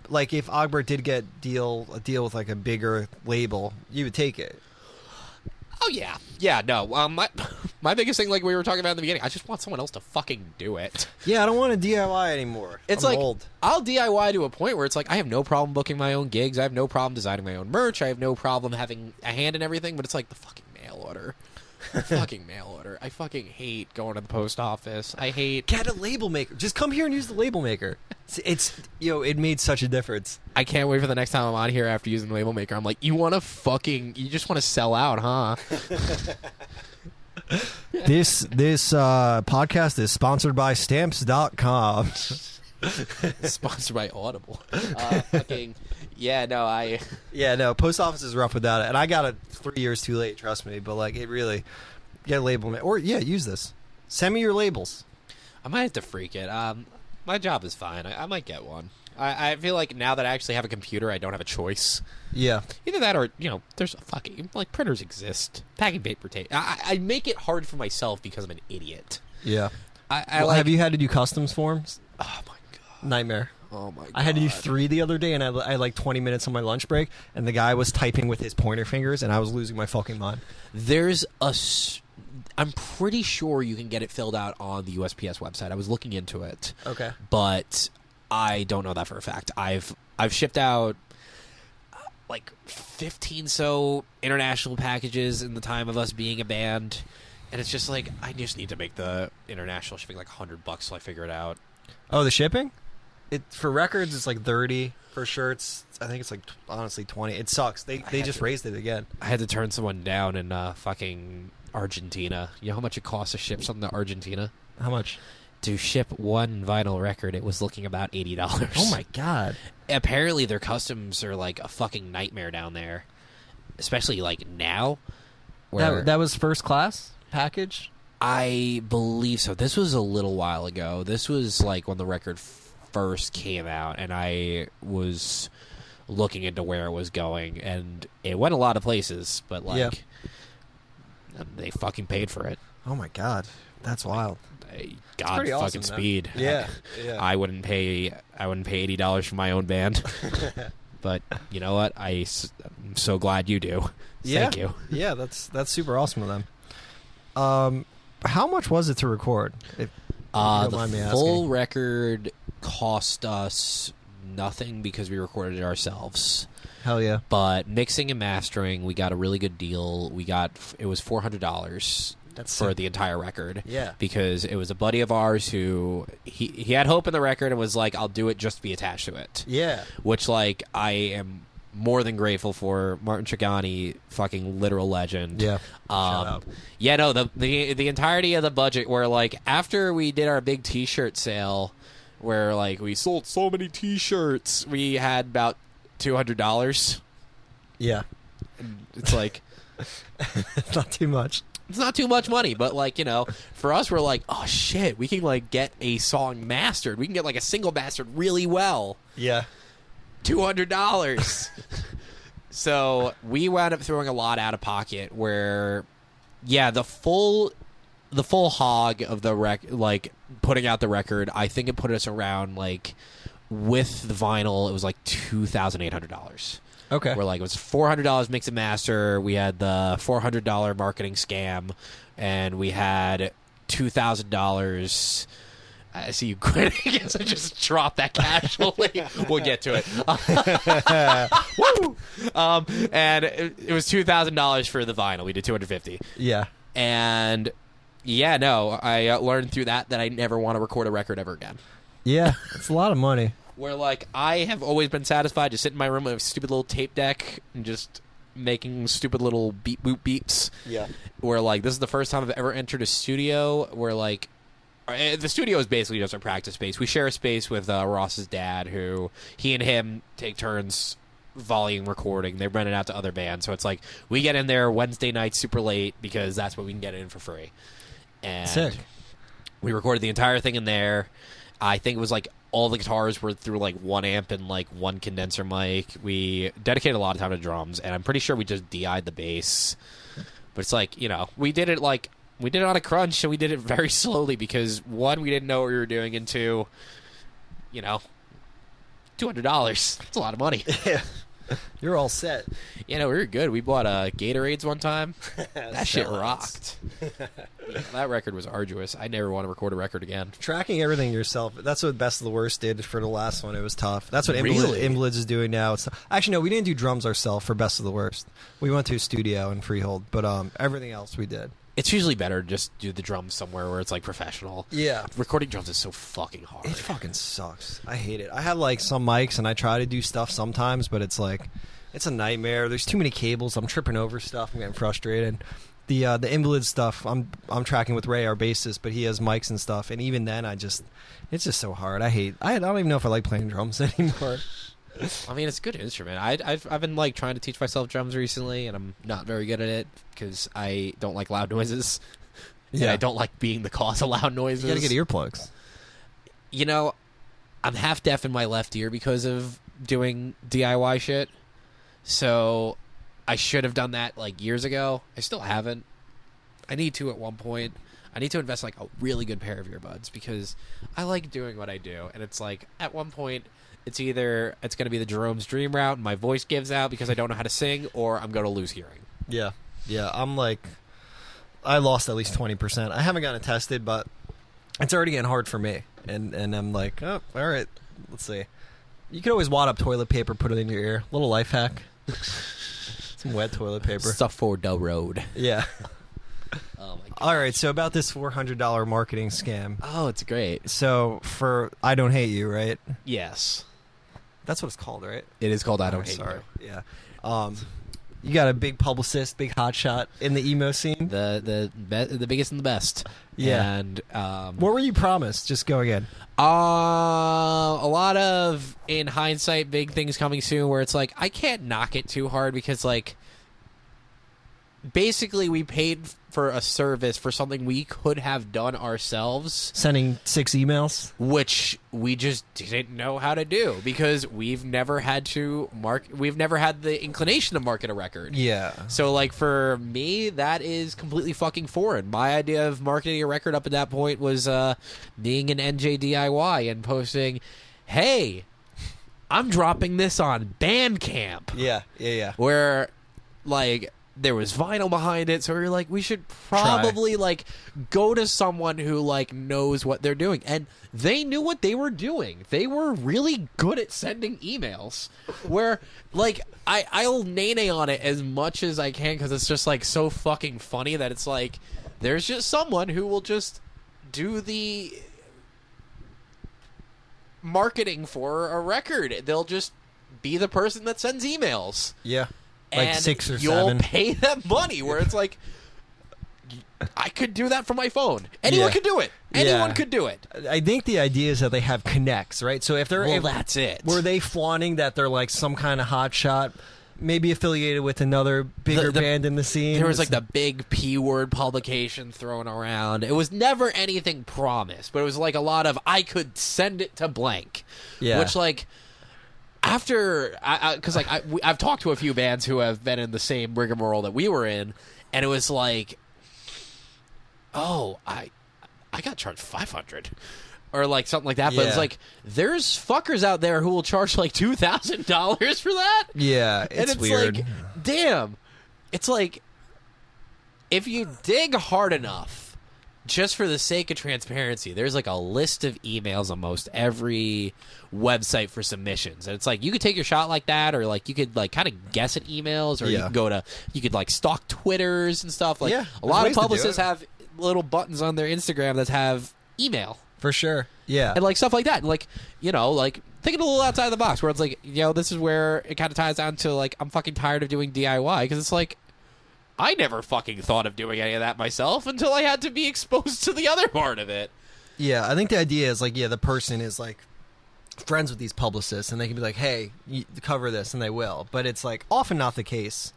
like, if Ogbert did get a deal with like a bigger label, you would take it. Oh yeah, no. My biggest thing, like we were talking about in the beginning, I just want someone else to fucking do it. Yeah, I don't want to DIY anymore. It's I'm like old. I'll DIY to a point where it's like I have no problem booking my own gigs. I have no problem designing my own merch. I have no problem having a hand in everything. But it's like the fucking mail order. Fucking mail order. I fucking hate going to the post office. I hate... Get a label maker. Just come here and use the label maker. It's it made such a difference. I can't wait for the next time I'm on here after using the label maker. I'm like, you just want to sell out, huh? This podcast is sponsored by Stamps.com. Sponsored by Audible. Post office is rough without it, and I got it 3 years too late. Trust me, but like it really, get a label or use this. Send me your labels. I might have to freak it. My job is fine. I might get one. I feel like now that I actually have a computer, I don't have a choice. Yeah. Either that or, there's a fucking, like, printers exist. Packing paper tape. I make it hard for myself because I'm an idiot. Yeah. Have you had to do customs forms? Oh, my God. Nightmare. Oh, my God. I had to do 3 the other day, and I had like 20 minutes on my lunch break, and the guy was typing with his pointer fingers, and I was losing my fucking mind. I'm pretty sure you can get it filled out on the USPS website. I was looking into it. Okay. But I don't know that for a fact. I've shipped out like 15 international packages in the time of us being a band, and it's just like I just need to make the international shipping like $100 till I figure it out. Oh, the shipping? For records, it's like 30. For sure, I think it's like honestly 20. It sucks. They just raised it again. I had to turn someone down in fucking Argentina. You know how much it costs to ship something to Argentina? How much? To ship one vinyl record, it was looking about $80. Oh my god! Apparently, their customs are like a fucking nightmare down there, especially like now. Where That was first class package. I believe so. This was a little while ago. This was like when the record first came out, and I was looking into where it was going, and it went a lot of places, but like they fucking paid for it. Oh my god, that's wild. God fucking awesome, speed. Yeah. I wouldn't pay $80 for my own band. But you know what? I'm so glad you do. Thank you. Yeah, that's super awesome of them. How much was it to record? If you don't mind me The asking. full record cost us nothing because we recorded it ourselves. Hell yeah. But mixing and mastering, we got a really good deal. It was $400 for the entire record. Yeah. Because it was a buddy of ours who he had hope in the record and was like, I'll do it just to be attached to it. Yeah. Which, like, I am more than grateful for. Martin Trigani, fucking literal legend. Yeah. Shout out. Yeah, no, the entirety of the budget, where, like, after we did our big T-shirt sale, where, like, we sold so many T-shirts, we had about $200. Yeah. It's like... It's not too much. It's not too much money, but, like, you know, for us, we're like, oh, shit, we can, like, get a song mastered. We can get, like, a single mastered really well. Yeah. $200. So we wound up throwing a lot out of pocket where, yeah, the full hog of the like, putting out the record, I think it put us around, like, with the vinyl, it was, like, $2,800. Okay. Where, like, it was $400 mix and master. We had the $400 marketing scam, and we had $2,000. I see you quitting. I guess I just dropped that casually. We'll get to it. Woo! And it was $2,000 for the vinyl. We did $250. Yeah. And yeah, no, I learned through that I never want to record a record ever again. Yeah, it's a lot of money. Where, like, I have always been satisfied to sit in my room with a stupid little tape deck and just making stupid little beep boop beeps. Yeah. Where, like, this is the first time I've ever entered a studio where, like, the studio is basically just a practice space. We share a space with Ross's dad, who he and him take turns volume recording. They rent it out to other bands. So it's like we get in there Wednesday night super late because that's what we can get in for free. And Sick. we recorded the entire thing in there. I think it was like all the guitars were through like one amp and like one condenser mic. We dedicated a lot of time to drums, and I'm pretty sure we just DI'd the bass. But it's like, you know, we did it on a crunch, and we did it very slowly because, one, we didn't know what we were doing, and two, you know, $200. It's a lot of money. Yeah. You're all set. You know, we were good. We bought Gatorades one time. That shit rocked. Yeah, that record was arduous. I never want to record a record again. Tracking everything yourself. That's what Best of the Worst did for the last one. It was tough. That's what Really? Invalids is doing now. Actually, no, we didn't do drums ourselves for Best of the Worst. We went to a studio in Freehold, but everything else we did. It's usually better to just do the drums somewhere where it's like professional. Yeah. Recording drums is so fucking hard. It fucking sucks. I hate it. I have like some mics and I try to do stuff sometimes, but it's like it's a nightmare. There's too many cables. I'm tripping over stuff. I'm getting frustrated. The Invalid stuff, I'm tracking with Ray, our bassist, but he has mics and stuff, and even then it's just so hard. I don't even know if I like playing drums anymore. I mean, it's a good instrument. I've been like trying to teach myself drums recently, and I'm not very good at it because I don't like loud noises. Yeah, I don't like being the cause of loud noises. You gotta get earplugs. You know, I'm half deaf in my left ear because of doing DIY shit. So I should have done that like years ago. I still haven't. I need to at one point. I need to invest like a really good pair of earbuds because I like doing what I do, and it's like at one point. It's either it's going to be the Jerome's Dream route and my voice gives out because I don't know how to sing, or I'm going to lose hearing. Yeah. I'm like, I lost at least 20%. I haven't gotten it tested, but it's already getting hard for me. And I'm like, oh, all right, let's see. You can always wad up toilet paper, put it in your ear. Little life hack. Some wet toilet paper. Stuff for the road. Yeah. Oh my god. All right, so about this $400 marketing scam. Oh, it's great. So for I Don't Hate You, right? Yes. That's what it's called, right? It is called I Don't Hate Sorry. You. Yeah. You got a big publicist, big hotshot in the emo scene. The biggest and the best. Yeah. And what were you promised? Just go again. a lot of, in hindsight, big things coming soon where it's like I can't knock it too hard because like basically we paid for a service for something we could have done ourselves, Sending 6 emails. which we just didn't know how to do because we've never had the inclination to market a record. Yeah. So, like, for me, that is completely fucking foreign. My idea of marketing a record up at that point was being an NJDIY and posting, hey, I'm dropping this on Bandcamp. Yeah. Where, like, there was vinyl behind it, so we were like, we should probably, like, go to someone who, like, knows what they're doing. And they knew what they were doing. They were really good at sending emails. Where, like, I'll nay on it as much as I can because it's just, like, so fucking funny that it's like, there's just someone who will just do the marketing for a record. They'll just be the person that sends emails. Yeah. Like and 6 or you'll 7. pay them money where it's like I could do that from my phone. Anyone could do it. Anyone could do it. I think the idea is that they have connects, right? So if they're That's it. were they flaunting that they're like some kind of hotshot, maybe affiliated with another bigger band in the scene? There was like the big P-word publication thrown around. It was never anything promised, but it was like a lot of I could send it to blank. Yeah. Which like after, because like I've talked to a few bands who have been in the same rigmarole that we were in, and it was like, oh, I got charged $500 or like something like that. But it's like there's fuckers out there who will charge like $2,000 for that. Yeah, it's weird. Like, damn, it's like if you dig hard enough. Just for the sake of transparency, there's like a list of emails on most every website for submissions. And it's like you could take your shot like that, or like you could like kind of guess at emails, or you could like stalk Twitters and stuff. Like a lot of publicists have little buttons on their Instagram that have email. For sure. Yeah. And like stuff like that. And like, you know, like thinking a little outside the box where it's like, you know, this is where it kind of ties down to like I'm fucking tired of doing DIY because it's like I never fucking thought of doing any of that myself until I had to be exposed to the other part of it. Yeah, I think the idea is like, the person is like friends with these publicists, and they can be like, "Hey, you cover this," and they will. But it's like often not the case.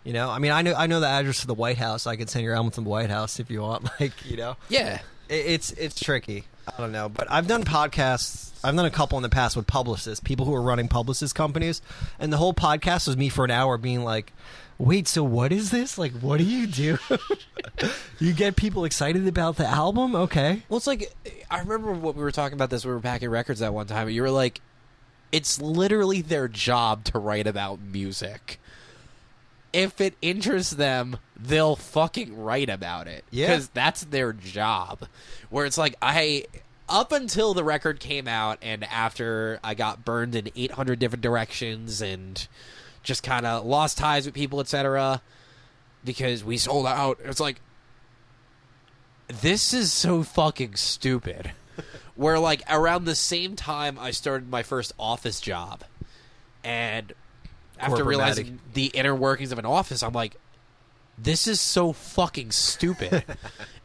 You know, I mean, I know the address to the White House. I could send your album to the White House if you want. Like, you know, yeah, it's tricky. I don't know, but I've done podcasts. I've done a couple in the past with publicists, people who are running publicist companies, and the whole podcast was me for an hour being like, wait, so what is this? Like, what do you do? You get people excited about the album? Okay. Well, it's like, I remember what we were talking about this, we were packing records that one time, and you were like, it's literally their job to write about music. If it interests them, they'll fucking write about it. Yeah. Because that's their job. Where it's like, up until the record came out, and after I got burned in 800 different directions, and just kind of lost ties with people, etc., because we sold out. It's like, this is so fucking stupid. Where, like, around the same time I started my first office job, and after realizing the inner workings of an office, I'm like, this is so fucking stupid.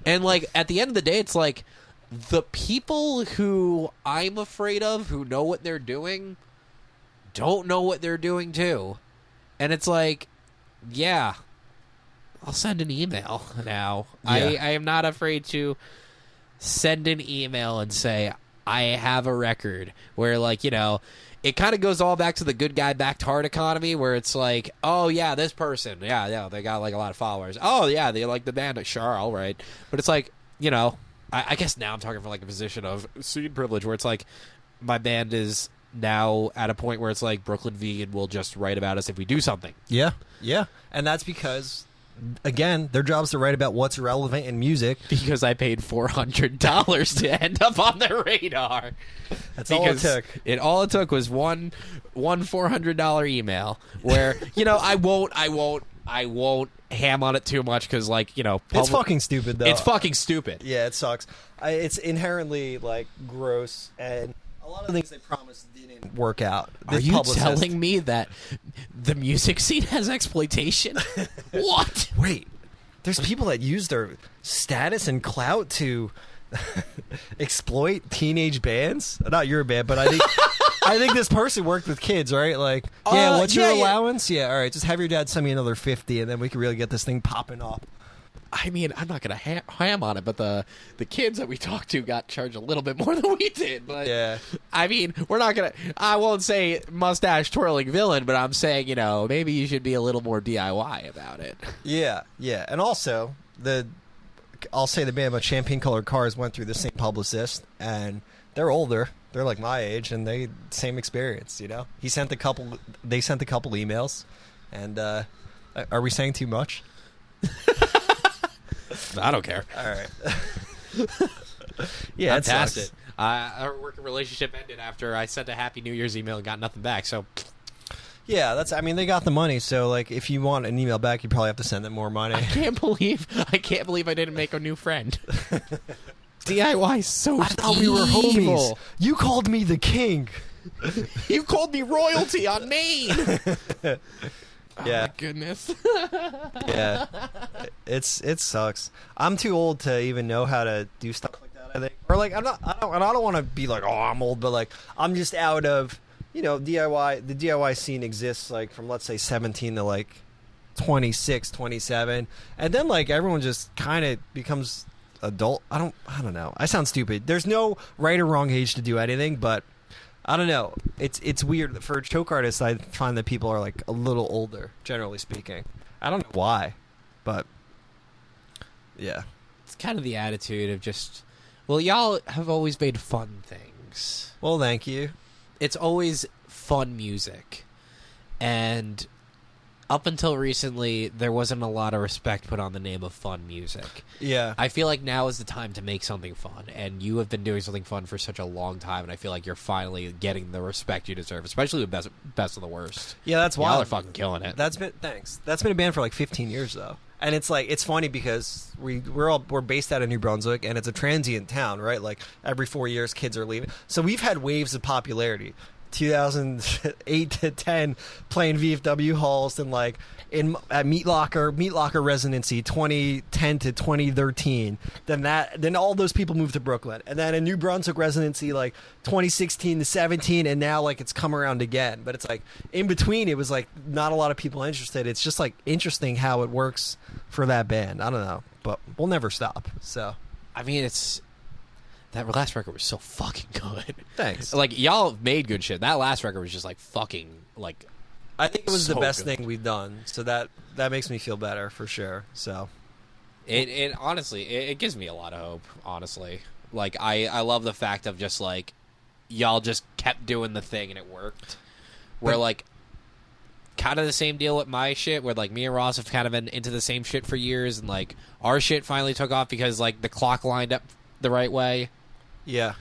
And, like, at the end of the day, it's like, the people who I'm afraid of, who know what they're doing, don't know what they're doing, too. And it's like, yeah, I'll send an email now. Yeah. I am not afraid to send an email and say, I have a record. Where, like, you know, it kind of goes all back to the good guy backed heart economy, where it's like, oh, yeah, this person, yeah, they got, like, a lot of followers. Oh, yeah, they like the band. Sure, all right. But it's like, you know, I guess now I'm talking from, like, a position of scene privilege, where it's like, my band is now at a point where it's like Brooklyn Vegan will just write about us if we do something. Yeah. And that's because, again, their job's to write about what's relevant in music. Because I paid $400 to end up on their radar. That's all it took. All it took was one $400 email where, you know, I won't ham on it too much because, like, you know, it's fucking stupid, though. It's fucking stupid. Yeah, it sucks. It's inherently, like, gross, and A lot of things they promised didn't work out. Are you telling me that the music scene has exploitation? What? Wait, there's people that use their status and clout to exploit teenage bands? Not your band, but I think I think this person worked with kids, right? Like, yeah, what's your allowance? Yeah, all right, just have your dad send me another 50, and then we can really get this thing popping off. I mean, I'm not gonna ham on it, but the kids that we talked to got charged a little bit more than we did. But yeah, I mean, we're not gonna. I won't say mustache twirling villain, but I'm saying, you know, maybe you should be a little more DIY about it. Yeah, and also I'll say the band about Champagne Colored Cars went through the same publicist, and they're older. They're like my age, and they same experience. You know, they sent a couple emails, and are we saying too much? I don't care. All right. Yeah, I'm it past sucks. it. Our working relationship ended after I sent a Happy New Year's email and got nothing back. So, yeah, I mean, they got the money, so like, if you want an email back, you probably have to send them more money. I can't believe I didn't make a new friend. DIY is so I thought we were homies. You called me the king. You called me royalty on Maine. Oh Yeah. my goodness. Yeah, it sucks. I'm too old to even know how to do stuff like that, I think. Or like, I don't want to be like, oh, I'm old, but like, I'm just out of, you know, DIY. The DIY scene exists like from, let's say, 17 to like 26, 27, and then like everyone just kind of becomes adult. I don't know. I sound stupid. There's no right or wrong age to do anything, but I don't know. It's weird. For choke artists, I find that people are like a little older, generally speaking. I don't know why, but yeah. It's kind of the attitude of just, well, y'all have always made fun things. Well, thank you. It's always fun music. And up until recently, there wasn't a lot of respect put on the name of fun music. Yeah. I feel like now is the time to make something fun, and you have been doing something fun for such a long time, and I feel like you're finally getting the respect you deserve, especially with Best of the Worst. Yeah, that's Y'all wild. are fucking killing it. Thanks. That's been a band for like 15 years though. And it's like, it's funny because we're based out of New Brunswick, and it's a transient town, right? Like every 4 years kids are leaving. So we've had waves of popularity. 2008 to 10 playing VFW halls, and like at Meat Locker residency 2010 to 2013. Then all those people moved to Brooklyn, and then a New Brunswick residency like 2016 to 17, and now like it's come around again. But it's like in between, it was like not a lot of people interested. It's just like interesting how it works for that band. I don't know, but we'll never stop. So I mean, that last record was so fucking good. Thanks. Like, y'all made good shit. That last record was just like fucking like. I think it was so the best good. thing we've done, so that makes me feel better for sure. So It honestly, it gives me a lot of hope. Honestly, like I love the fact of just like y'all just kept doing the thing and it worked. Where like kind of the same deal with my shit, where like me and Ross have kind of been into the same shit for years, and like our shit finally took off because like the clock lined up the right way. yeah.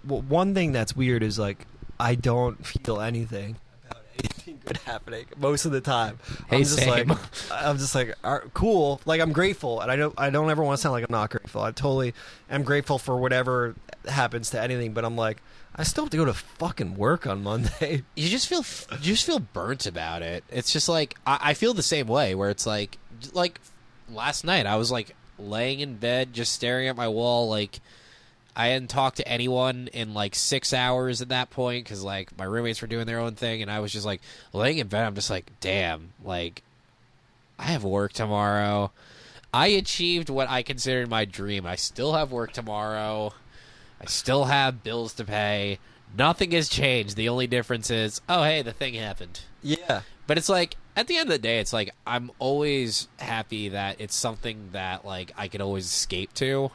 Well, one thing that's weird is like I don't feel anything about anything good happening most of the time. Hey, same. I'm just like cool. Like I'm grateful, and I don't ever want to sound like I'm not grateful. I totally am grateful for whatever happens to anything, but I'm like, I still have to go to fucking work on Monday. You just feel burnt about it. It's just like I feel the same way, where it's like last night I was like laying in bed just staring at my wall, like I hadn't talked to anyone in like 6 hours at that point because like my roommates were doing their own thing, and I was just like laying in bed. I'm just like, damn, like I have work tomorrow. I achieved what I considered my dream. I still have work tomorrow. I still have bills to pay. Nothing has changed. The only difference is, oh hey, the thing happened. Yeah. But it's like, at the end of the day, it's like I'm always happy that it's something that like I can always escape to.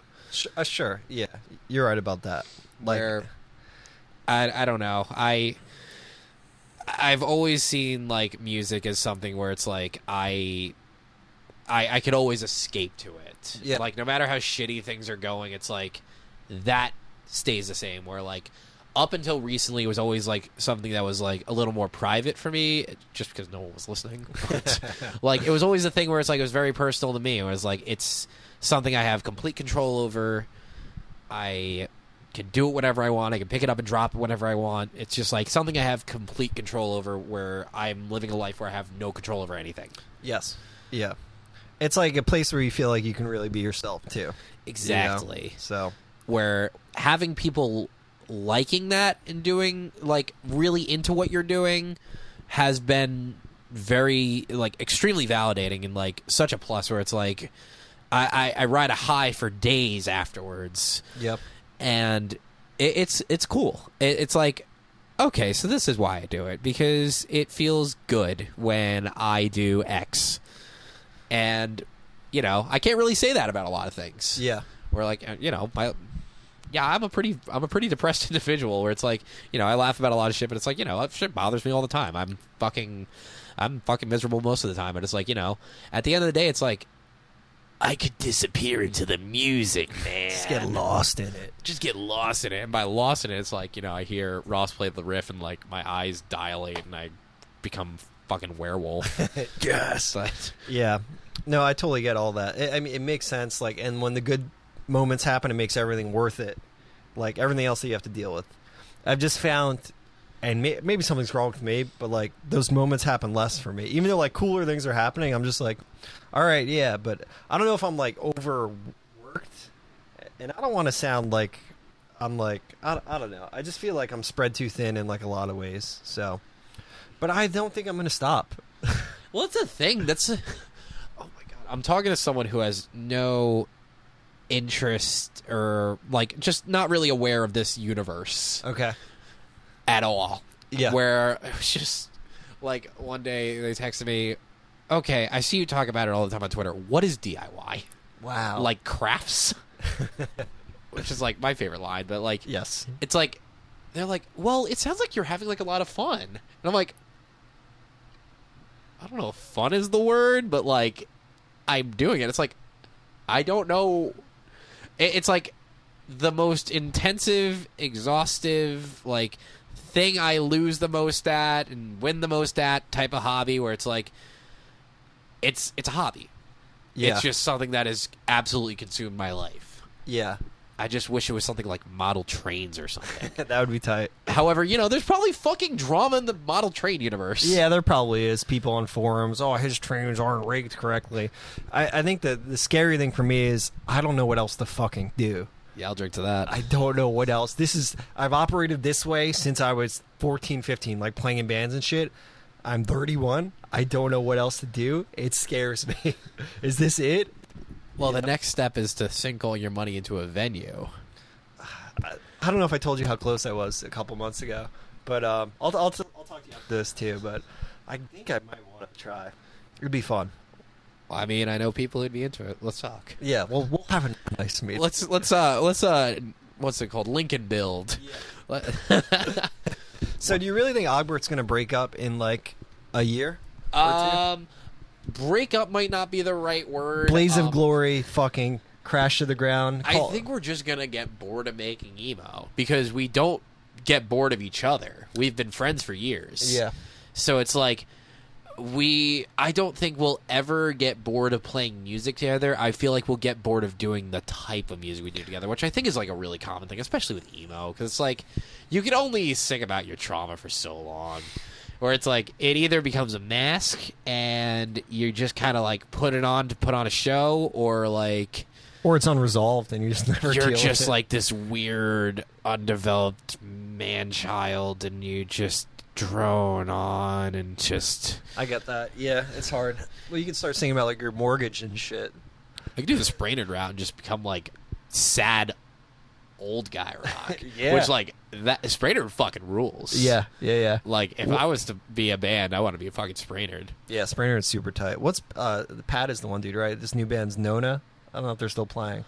Sure. Yeah, you're right about that. Like, Where I don't know. I've always seen like music as something where it's like I could always escape to it. Yeah. Like no matter how shitty things are going, it's like that stays the same. Where like up until recently, it was always like something that was like a little more private for me, just because no one was listening. But, like it was always a thing where it's like it was very personal to me. It was like it's something I have complete control over. I can do it whenever I want. I can pick it up and drop it whenever I want. It's just like something I have complete control over, where I'm living a life where I have no control over anything. Yes. Yeah. It's like a place where you feel like you can really be yourself too. Exactly. You know? So where having people liking that and doing like really into what you're doing has been very like extremely validating and like such a plus, where it's like I ride a high for days afterwards. Yep. And it's cool. It's like, okay, so this is why I do it, because it feels good when I do X. And, you know, I can't really say that about a lot of things. Yeah. Where like, you know, I'm a pretty depressed individual, where it's like, you know, I laugh about a lot of shit, but it's like, you know, shit bothers me all the time. I'm fucking miserable most of the time, but it's like, you know, at the end of the day, it's like, I could disappear into the music, man. Just get lost in it. Just get lost in it. And by lost in it, it's like, you know, I hear Ross play the riff and like my eyes dilate and I become fucking werewolf. Yes. But, yeah. No, I totally get all that. I mean, it makes sense. Like, and when the good moments happen, it makes everything worth it. Like everything else that you have to deal with. I've just found, and maybe something's wrong with me, but like those moments happen less for me. Even though like cooler things are happening, I'm just like, all right, yeah. But I don't know if I'm like overworked, and I don't want to sound like I'm like I don't know. I just feel like I'm spread too thin in like a lot of ways. So, but I don't think I'm gonna stop. well, it's a thing. Oh my god, I'm talking to someone who has no interest or like just not really aware of this universe. Okay. At all. Yeah. Where it was just like one day they texted me, okay, I see you talk about it all the time on Twitter. What is DIY? Wow. Like crafts? Which is like my favorite line, but like, yes. It's like, they're like, well, it sounds like you're having like a lot of fun. And I'm like, I don't know if fun is the word, but like, I'm doing it. It's like, I don't know. It's like the most intensive, exhaustive, like, thing I lose the most at and win the most at type of hobby, where it's like it's a hobby. Yeah. It's just something that has absolutely consumed my life. Yeah. I just wish it was something like model trains or something. That would be tight. However, you know, there's probably fucking drama in the model train universe. Yeah, there probably is. People on forums, oh, his trains aren't rigged correctly. I think that the scary thing for me is I don't know what else to fucking do. Yeah, I'll drink to that. I don't know what else. I've operated this way since I was 14, 15, like playing in bands and shit. I'm 31. I don't know what else to do. It scares me. Is this it? Well, the next step is to sink all your money into a venue. I don't know if I told you how close I was a couple months ago, but I'll talk to you about this too. But I think I might want to try. It'd be fun. Well, I mean, I know people who'd be into it. Let's talk. Yeah, well, we'll have a nice meeting. Let's what's it called? Lincoln build. Yeah. So, do you really think Ogbert's going to break up in like a year? Break up might not be the right word. Blaze of Glory, fucking crash to the ground. I think we're just gonna get bored of making emo because we don't get bored of each other. We've been friends for years. Yeah. So it's like I don't think we'll ever get bored of playing music together. I feel like we'll get bored of doing the type of music we do together, which I think is like a really common thing, especially with emo, because it's like you can only sing about your trauma for so long. Where it's like it either becomes a mask and you just kind of like put it on to put on a show, or it's unresolved and you just never. You're deal just with it. like this weird, undeveloped man child, and you just drone on and just. I get that. Yeah, it's hard. Well, you can start singing about like your mortgage and shit. I could do the Sprainerd route and just become like sad old guy rock. Yeah. Which like that Sprainerd fucking rules. Yeah. Like if I was to be a band, I want to be a fucking Sprainerd. Yeah, Sprainerd's super tight. What's Pat is the one dude, right? This new band's Nona. I don't know if they're still playing.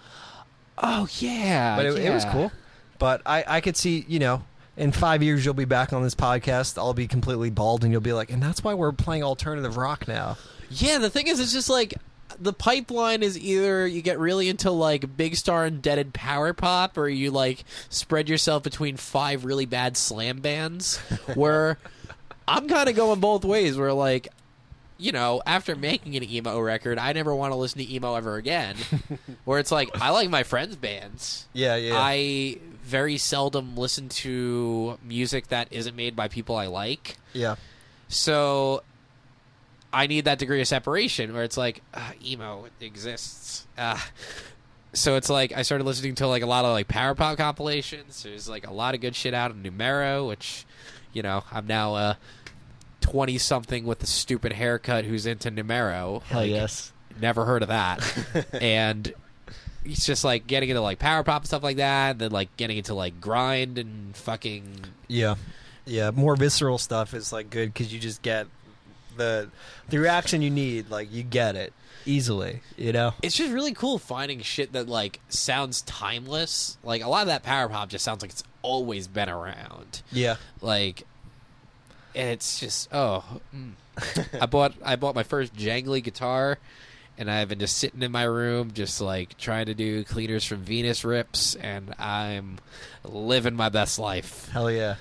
Oh yeah, but it was cool. But I could see, you know, in 5 years you'll be back on this podcast. I'll be completely bald, and you'll be like, and that's why we're playing alternative rock now. Yeah, the thing is, it's just like the pipeline is either you get really into like Big Star Indebted power pop, or you like spread yourself between 5 really bad slam bands. Where I'm kind of going both ways. Where like, after making an emo record, I never want to listen to emo ever again. Where it's like, I like my friends' bands. Yeah. I very seldom listen to music that isn't made by people I like. Yeah. So I need that degree of separation where it's like, emo exists. So it's like I started listening to like a lot of like power pop compilations. There's like a lot of good shit out of Numero, which, I'm now 20-something with a stupid haircut who's into Numero. Hell yes. Never heard of that. And it's just like getting into like power pop and stuff like that, and then like getting into like grind and fucking yeah. More visceral stuff is like good because you just get the reaction you need. Like you get it easily. It's just really cool finding shit that like sounds timeless. Like a lot of that power pop just sounds like it's always been around. Yeah. Like, and it's just I bought my first jangly guitar. And I've been just sitting in my room, just like trying to do Cleaners from Venus rips, and I'm living my best life. Hell yeah.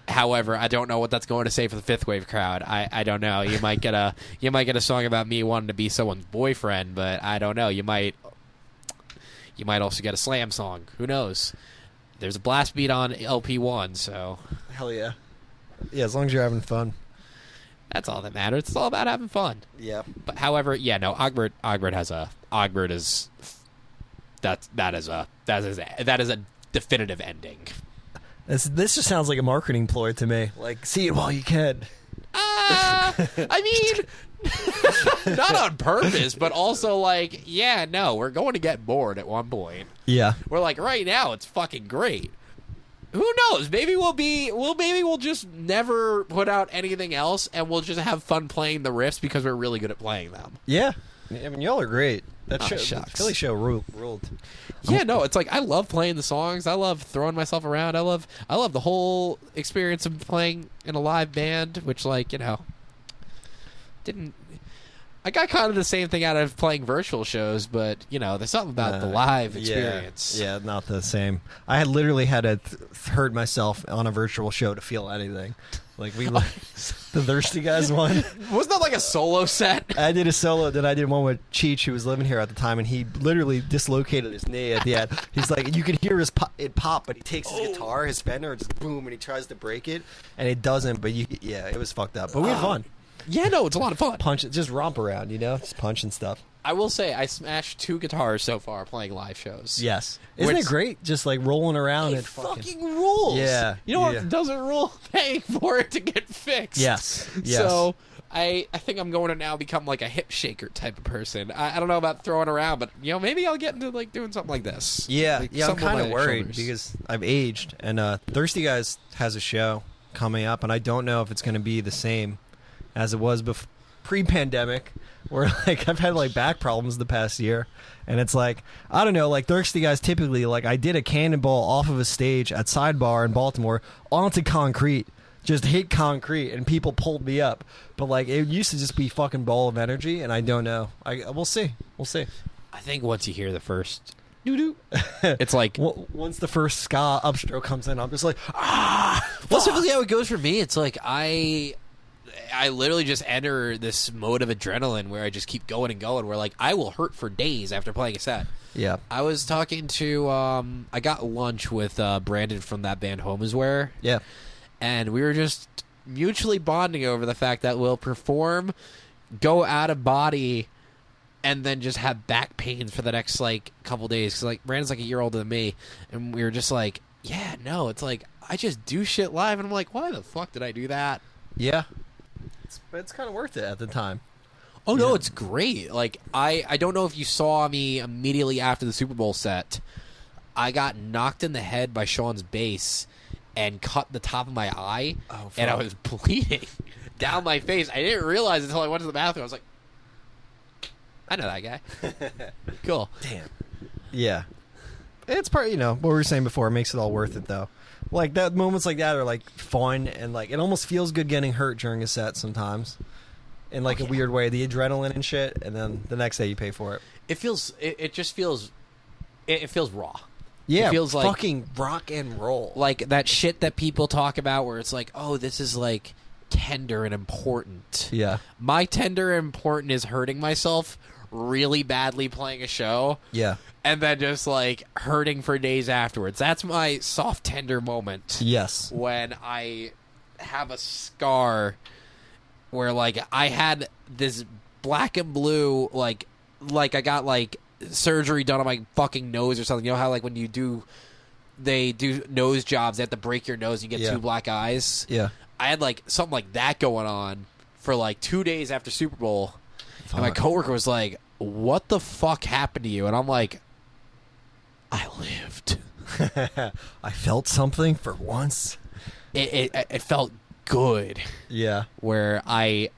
However, I don't know what that's going to say for the fifth wave crowd. I don't know. You might get a song about me wanting to be someone's boyfriend, but I don't know. You might also get a slam song. Who knows? There's a blast beat on LP1, so hell yeah. Yeah, as long as you're having fun. That's all that matters. It's all about having fun. Yeah. But however, yeah, no, Ogbert is that is a definitive ending. This just sounds like a marketing ploy to me. Like, see it while you can. I mean, not on purpose, but also like, yeah, no, we're going to get bored at one point. Yeah. We're like, right now, it's fucking great. Who knows? Maybe we'll just never put out anything else, and we'll just have fun playing the riffs because we're really good at playing them. Yeah. I mean, y'all are great. That Philly show ruled. Yeah, no, it's like I love playing the songs. I love throwing myself around. I love the whole experience of playing in a live band, which I got kind of the same thing out of playing virtual shows, but there's something about the live experience. Yeah, not the same. I had literally had to hurt myself on a virtual show to feel anything. Like the Thirsty Guys one. Wasn't that like a solo set? I did a solo, then I did one with Cheech, who was living here at the time, and he literally dislocated his knee at the end. He's like, you could hear it pop, but he takes his guitar, his Fender, and just boom, and he tries to break it, and it doesn't. But it was fucked up. But we had fun. Yeah, no, it's a lot of fun. Punch, just romp around, just punch and stuff. I will say I smashed 2 guitars so far playing live shows. Yes. Isn't it great? Just like rolling around. It fucking rules. Yeah. You know what doesn't rule? Paying for it to get fixed. Yes. So I think I'm going to now become like a hip shaker type of person. I don't know about throwing around, but maybe I'll get into like doing something like this. Yeah. Like, I'm kind of worried shoulders. because I've aged, and Thirsty Guys has a show coming up, and I don't know if it's going to be the same as it was pre-pandemic, where like I've had like back problems the past year, and it's like, I don't know, like Thirsty Guys typically, like I did a cannonball off of a stage at Sidebar in Baltimore onto concrete, just hit concrete, and people pulled me up. But like it used to just be fucking ball of energy, and I don't know. We'll see. I think once you hear the first doo-doo, it's like once the first ska upstroke comes in, I'm just like, well, typically how it goes for me. It's like I literally just enter this mode of adrenaline where I just keep going and going, where like I will hurt for days after playing a set. Yeah. I was talking to I got lunch with Brandon from that band Home Is Where. Yeah. And we were just mutually bonding over the fact that we'll perform, go out of body, and then just have back pains for the next like couple days, because like Brandon's like a year older than me, and we were just like, yeah, no, it's like I just do shit live, and I'm like, why the fuck did I do that? Yeah. It's kind of worth it at the time. Oh, no, it's great. Like, I don't know if you saw me immediately after the Super Bowl set. I got knocked in the head by Sean's bass and cut the top of my eye, and I was bleeding down my face. I didn't realize until I went to the bathroom. I was like, I know that guy. Cool. Damn. Yeah. It's part, what we were saying before. It makes it all worth it, though. Like, that moments like that are, like, fun, and, like, it almost feels good getting hurt during a set sometimes. In, like, a weird way. The adrenaline and shit, and then the next day you pay for it. It feels raw. Yeah, it feels like fucking rock and roll. Like, that shit that people talk about where it's like, oh, this is, like, tender and important. Yeah. My tender and important is hurting myself really badly playing a show. Yeah. And then just like hurting for days afterwards. That's my soft tender moment. Yes. When I have a scar where like I had this black and blue like I got like surgery done on my fucking nose or something. You know how like when they do nose jobs, they have to break your nose and you get two black eyes? Yeah. I had like something like that going on for like 2 days after Super Bowl. And my coworker was like, "What the fuck happened to you?" And I'm like, I lived. I felt something for once. It felt good. Yeah. Where I'm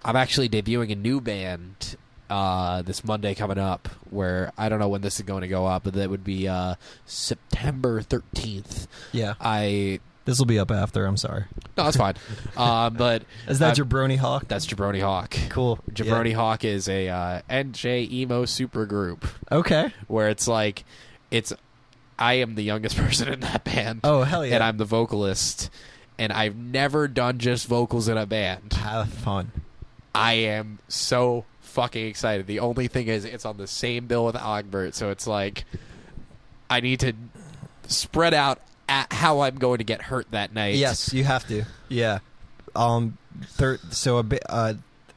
actually debuting a new band this Monday coming up, where I don't know when this is going to go up, but that would be September 13th. Yeah. This will be up after. I'm sorry. No, that's fine. But is that Jabroni Hawk? That's Jabroni Hawk. Cool. Jabroni Hawk is a NJ emo super group. Okay. Where it's like, I am the youngest person in that band. Oh, hell yeah. And I'm the vocalist. And I've never done just vocals in a band. Have fun. I am so fucking excited. The only thing is it's on the same bill with Ogbert, so it's like I need to spread out at how I'm going to get hurt that night. Yes, you have to. Yeah.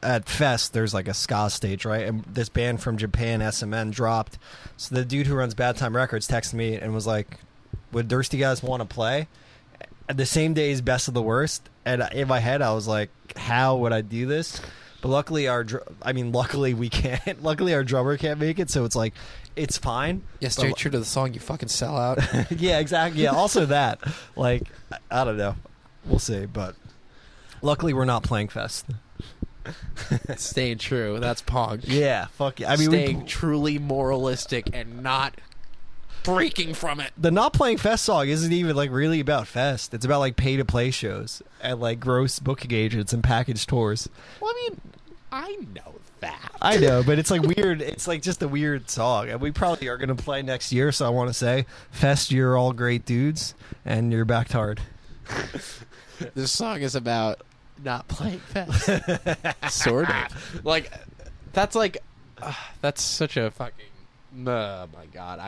At Fest, there's like a ska stage, right? And this band from Japan, SMN, dropped. So the dude who runs Bad Time Records texted me and was like, "Would Thirsty Guys want to play?" The same day as Best of the Worst. And in my head, I was like, "How would I do this?" But luckily, luckily we can't. Luckily, our drummer can't make it, so it's like, it's fine. Yeah, stay true to the song, you fucking sell out. Yeah, exactly. Yeah, also that. Like, I don't know. We'll see. But luckily, we're not playing Fest. Staying true. That's punk. Yeah, fuck yeah. I mean, staying truly moralistic and not breaking from it. The not playing Fest song isn't even like really about Fest. It's about like pay to play shows and like gross booking agents and package tours. Well, I mean, I know that. I know, but it's like weird. It's like just a weird song, and we probably are going to play next year. So I want to say, Fest, you're all great dudes, and you're backed hard. This song is about not playing Fest. Sort of. Like, that's like, that's such a fucking. Oh my god,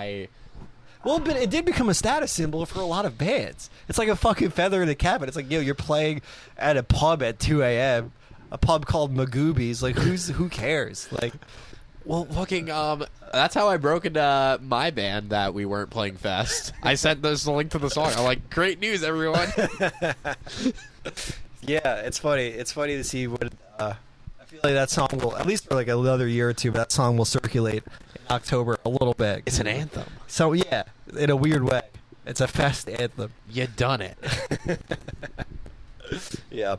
Well, but it did become a status symbol for a lot of bands. It's like a fucking feather in the cap. It's like, yo, you're playing at a pub at 2 a.m., a pub called Magoobies. Like, who cares? Like, well, fucking, that's how I broke into my band that we weren't playing Fest. I sent this link to the song. I'm like, great news, everyone. Yeah, it's funny. It's funny to see what. I feel like that song will, at least for like another year or two, but that song will circulate in October a little bit. It's an anthem. So yeah, in a weird way, it's a Fest anthem. You done it. Yeah.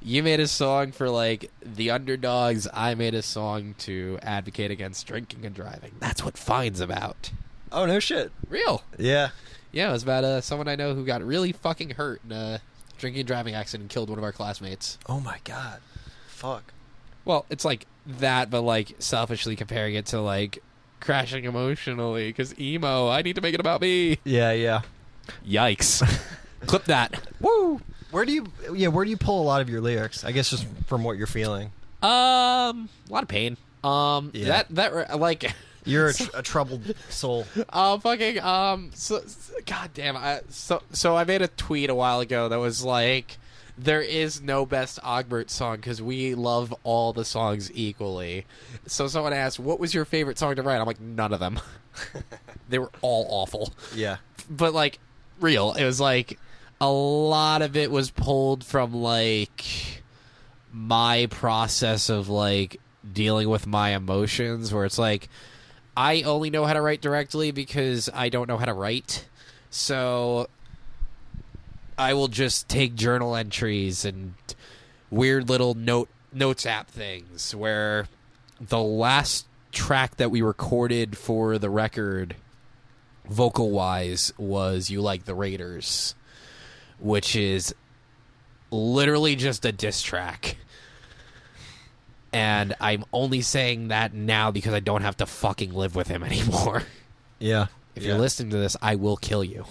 You made a song for like the underdogs. I made a song to advocate against drinking and driving. That's what Fine's about. Oh no shit. Real. Yeah. Yeah, it was about someone I know who got really fucking hurt in a drinking and driving accident and killed one of our classmates. Oh my god. Fuck. Well, it's like that, but like selfishly comparing it to like crashing emotionally because emo. I need to make it about me. Yeah. Yikes. Clip that. Woo. Where do you pull a lot of your lyrics? I guess just from what you're feeling. A lot of pain. Yeah. That like you're a troubled soul. Fucking god damn. So I made a tweet a while ago that was like, there is no best Ogbert song because we love all the songs equally. So someone asked, what was your favorite song to write? I'm like, none of them. They were all awful. Yeah. But like, real. It was like, a lot of it was pulled from like my process of like dealing with my emotions, where it's like, I only know how to write directly because I don't know how to write. So I will just take journal entries and weird little notes app things, where the last track that we recorded for the record vocal wise was You Like the Raiders, which is literally just a diss track. And I'm only saying that now because I don't have to fucking live with him anymore. Yeah. If you're listening to this, I will kill you.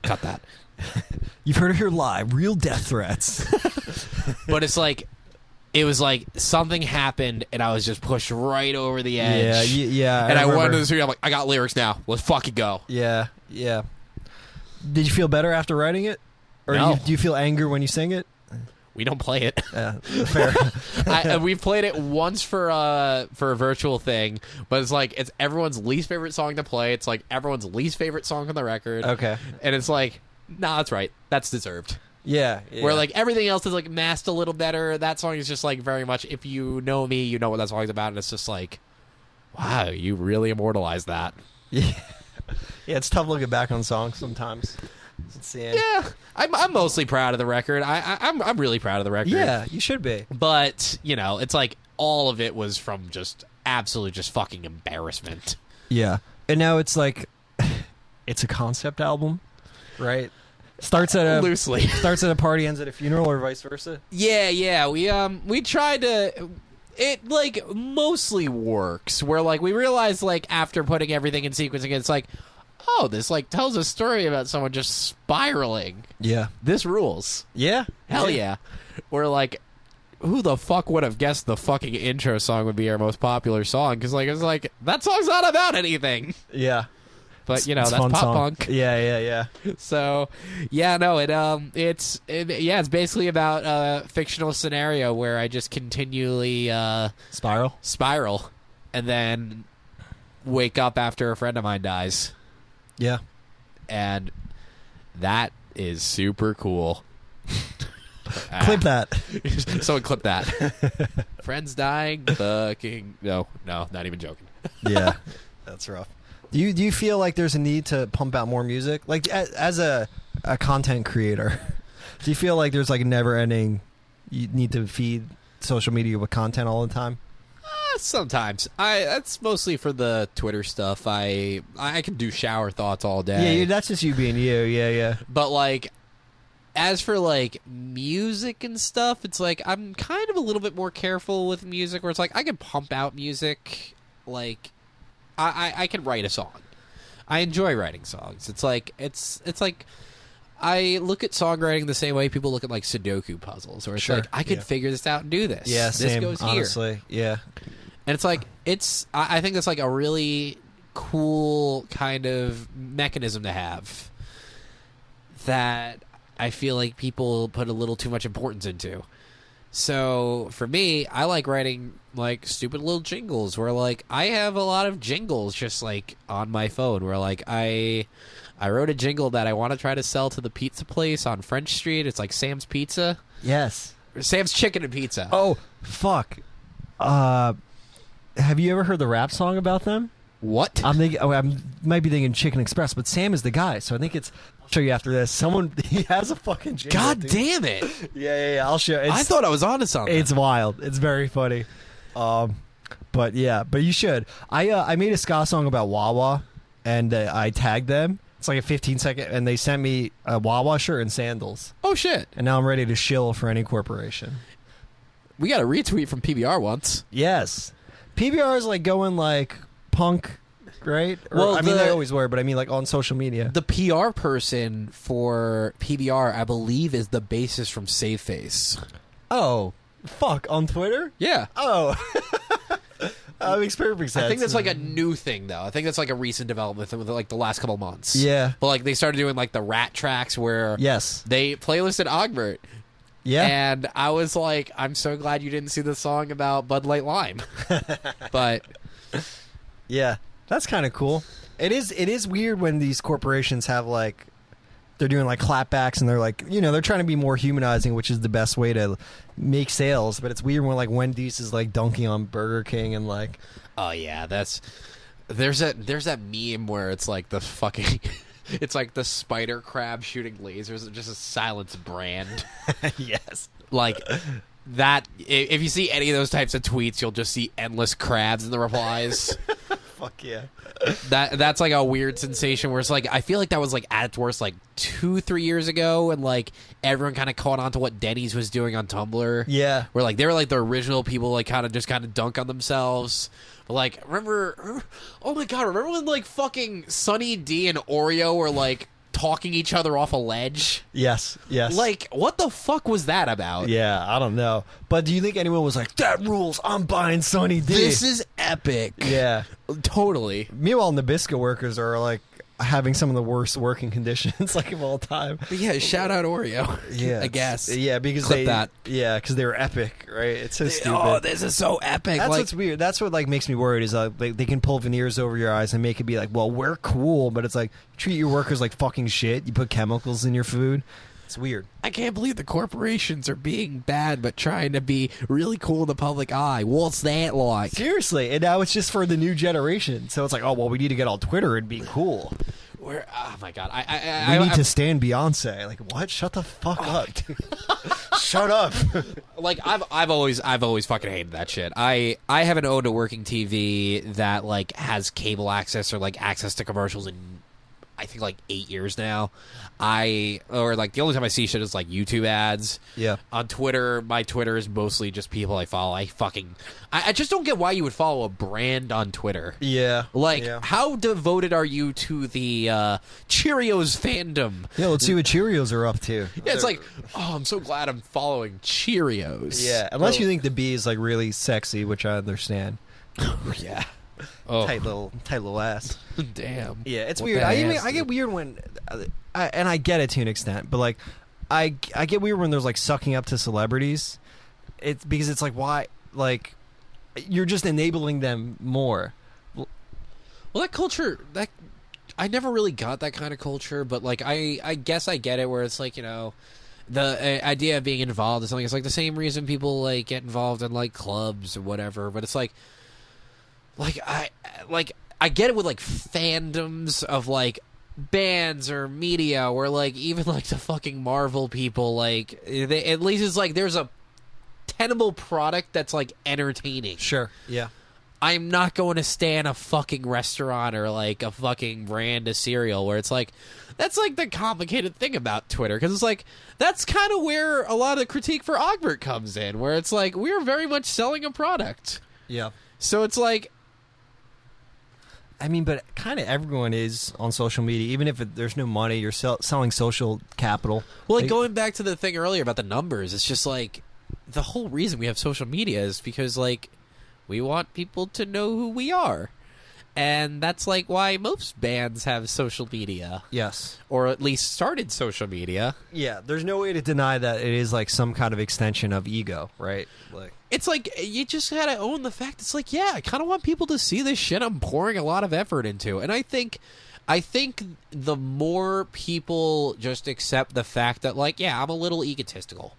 cut that. You've heard it here live. Real death threats. But it's like, it was like something happened and I was just pushed right over the edge. Yeah. And I went remember. to the studio, I'm like, I got lyrics now. Let's fucking go. Yeah. Did you feel better after writing it? Or No. do you feel anger when you sing it? We don't play it. Yeah, fair. We've played it once for a virtual thing, but it's like it's everyone's least favorite song to play. It's like everyone's least favorite song on the record. Okay. And it's like, nah, that's right. That's deserved. Yeah. Where like everything else is like masked a little better. That song is just like very much, if you know me, you know what that song's about, and it's just like, wow, you really immortalized that. Yeah. Yeah, it's tough looking back on songs sometimes. Yeah, I'm mostly proud of the record. I'm really proud of the record. Yeah, you should be. But, you know, it's like all of it was from just absolute just fucking embarrassment. Yeah. And now it's like it's a concept album, right? Starts at a party, ends at a funeral, or vice versa. Yeah. We tried to. It like mostly works. Where like we realized like after putting everything in sequencing, it's like, oh, this like tells a story about someone just spiraling. Yeah. This rules. Yeah. Hell yeah. We're like, who the fuck would have guessed the fucking intro song would be our most popular song? Because like it's like that song's not about anything. Yeah. But you know it's that's fun pop song. punk. Yeah. So yeah, no, it's basically about a fictional scenario where I just continually spiral, and then wake up after a friend of mine dies. Yeah. And that is super cool. Clip that. Someone clip that. Friends dying, fucking no, not even joking. Yeah. That's rough. Do you feel like there's a need to pump out more music? Like as a content creator, do you feel like there's like a never ending, you need to feed social media with content all the time? Sometimes that's mostly for the Twitter stuff. I can do shower thoughts all day. Yeah, that's just you being you. Yeah. But like, as for like music and stuff, it's like I'm kind of a little bit more careful with music. Where it's like I can pump out music. Like I can write a song. I enjoy writing songs. It's like I look at songwriting the same way people look at like Sudoku puzzles, where it's like I could figure this out and do this. Yeah, this same, goes here. honestly. Yeah. And it's like I think that's like a really cool kind of mechanism to have that I feel like people put a little too much importance into. So for me, I like writing like stupid little jingles where like I have a lot of jingles just like on my phone where like I wrote a jingle that I want to try to sell to the pizza place on French Street. It's like Sam's Pizza. Yes. Sam's Chicken and Pizza. Oh, fuck. Have you ever heard the rap song about them? What? I might be thinking Chicken Express, but Sam is the guy, so I think it's. I'll show you after this. He has a fucking jingle. God dude. damn it! Yeah. I'll show. I thought I was onto something. It's wild. It's very funny. But you should. I made a ska song about Wawa, and I tagged them. It's like a 15-second, and they sent me a Wawa shirt and sandals. Oh shit! And now I'm ready to shill for any corporation. We got a retweet from PBR once. Yes. PBR is like going like punk, right? Or, Well, I mean, they always were, but I mean like on social media. The PR person for PBR, I believe, is the bassist from Save Face. Oh, fuck. On Twitter? Yeah. Oh. That makes perfect sense. I think that's like a new thing, though. I think that's like a recent development with like the last couple months. Yeah. But like they started doing like the rat tracks where they playlisted Ogbert. Yeah. And I was like, I'm so glad you didn't see the song about Bud Light Lime. But yeah, that's kind of cool. It is weird when these corporations have like they're doing like clapbacks and they're like, you know, they're trying to be more humanizing, which is the best way to make sales. But it's weird when like Wendy's is like dunking on Burger King and like, oh yeah, there's that meme where it's like the fucking it's like the spider crab shooting lasers, just a silenced brand. yes, like that. If you see any of those types of tweets, you'll just see endless crabs in the replies. Fuck yeah. That's like a weird sensation where it's like I feel like that was like at its worst like 2-3 years ago, and like everyone kind of caught on to what Denny's was doing on Tumblr. Yeah, where like they were like the original people, like kind of dunk on themselves. But like remember, oh my god, remember when like fucking Sunny D and Oreo were like talking each other off a ledge. Yes. Like, what the fuck was that about? Yeah, I don't know. But do you think anyone was like, that rules, I'm buying Sunny D? This is epic. Yeah. Totally. Meanwhile, Nabisco workers are like having some of the worst working conditions like of all time. But yeah, shout out Oreo. Yeah, I guess. Yeah, because Clip that. Yeah, because they were epic, right? It's so stupid. Oh, this is so epic. That's like, what's weird. That's what like makes me worried is they can pull veneers over your eyes and make it be like, well, we're cool, but it's like treat your workers like fucking shit. You put chemicals in your food. It's weird. I can't believe the corporations are being bad but trying to be really cool in the public eye. What's that like? Seriously, and now it's just for the new generation. So it's like, oh well, we need to get on Twitter and be cool. Oh my god! We need to stand Beyonce. Like what? Shut the fuck up, dude. Shut up. Like I've always fucking hated that shit. I haven't owned a working TV that like has cable access or like access to commercials in I think like 8 years now. Or like the only time I see shit is like YouTube ads. Yeah. On Twitter, my Twitter is mostly just people I follow. I just don't get why you would follow a brand on Twitter. Yeah. Like, yeah. how devoted are you to the Cheerios fandom? Yeah, let's see what Cheerios are up to. Yeah, it's like, oh, I'm so glad I'm following Cheerios. Yeah, unless you think the bee is like really sexy, which I understand. Yeah. Oh. Tight little ass. Damn. Yeah, it's What weird. that I ass, get dude. weird when, and I get it to an extent, but like, I get weird when there's like sucking up to celebrities. It's because it's like why like you're just enabling them more. Well, that culture, that I never really got that kind of culture, but like I guess I get it where it's like, you know, the idea of being involved in something. It's like the same reason people like get involved in like clubs or whatever, but it's like I get it with like fandoms of like bands or media where like even like the fucking Marvel people, like they, at least it's like there's a tenable product that's like entertaining. Sure. Yeah. I'm not going to stand a fucking restaurant or like a fucking brand of cereal where it's like that's like the complicated thing about Twitter, because it's like that's kind of where a lot of the critique for Ogbert comes in, where it's like we're very much selling a product. Yeah. So it's like, I mean, but kind of everyone is on social media, even if there's no money. You're selling social capital. well, like going back to the thing earlier about the numbers, it's just like the whole reason we have social media is because like we want people to know who we are. And that's like why most bands have social media. Yes. Or at least started social media. Yeah, there's no way to deny that it is like some kind of extension of ego, right? Like It's like you just gotta own the fact. It's like, yeah, I kind of want people to see this shit I'm pouring a lot of effort into. And I think the more people just accept the fact that like, yeah, I'm a little egotistical.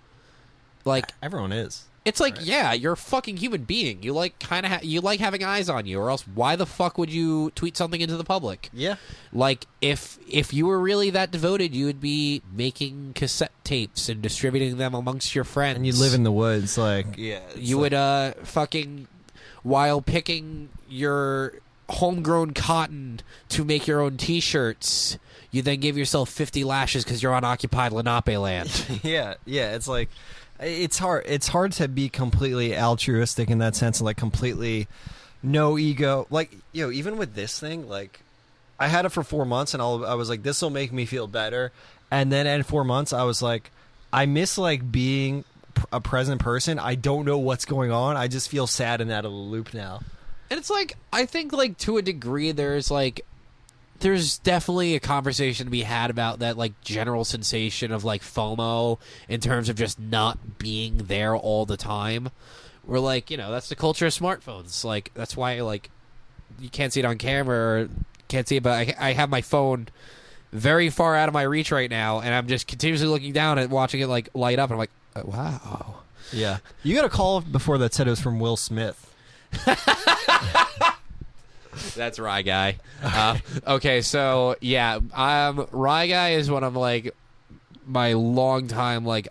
Like everyone is. it's like, yeah, you're a fucking human being. You like kind of you like having eyes on you, or else why the fuck would you tweet something into the public? Yeah. Like if you were really that devoted, you would be making cassette tapes and distributing them amongst your friends. And you live in the woods, like yeah. You would fucking while picking your homegrown cotton to make your own T-shirts, you then give yourself 50 lashes because you're on occupied Lenape land. yeah. It's like it's hard to be completely altruistic in that sense, and like completely no ego. Like, you know, even with this thing, like I had it for 4 months and I was like, this will make me feel better. And then in 4 months I was like, I miss like being a present person. I don't know what's going on. I just feel sad and out of the loop now. And it's like, I think like to a degree there's definitely a conversation to be had about that like general sensation of like FOMO in terms of just not being there all the time. We're like, you know, that's the culture of smartphones. Like that's why like you can't see it on camera or can't see it, but I have my phone very far out of my reach right now, and I'm just continuously looking down and watching it like light up, and I'm like, oh, wow. Yeah. You got a call before that said it was from Will Smith. That's Rye Guy. Okay, so yeah, Rye Guy is one of like my long time like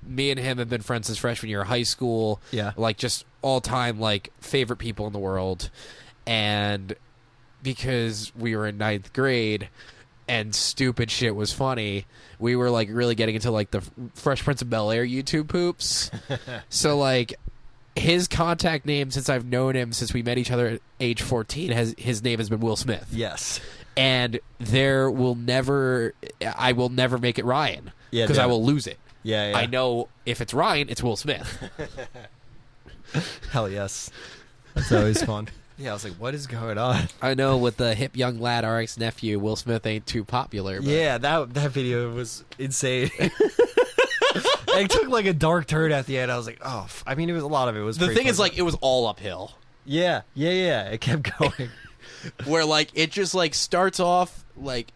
me and him have been friends since freshman year of high school. Yeah, like just all time like favorite people in the world, and because we were in 9th grade and stupid shit was funny, we were like really getting into like the Fresh Prince of Bel-Air YouTube poops. So like his contact name since I've known him since we met each other at age 14 his name has been Will Smith. Yes. And I will never make it Ryan because I will lose it. Yeah, yeah. I know if it's Ryan, it's Will Smith. Hell yes. That's always fun. Yeah, I was like, what is going on? I know with the hip young lad RX nephew, Will Smith ain't too popular. But... Yeah, that video was insane. It took like a dark turn at the end. I was like, oh, I mean, it was a lot of it was. The pretty thing is, fun. like, it was all uphill. Yeah. It kept going. Where like it just like starts off like,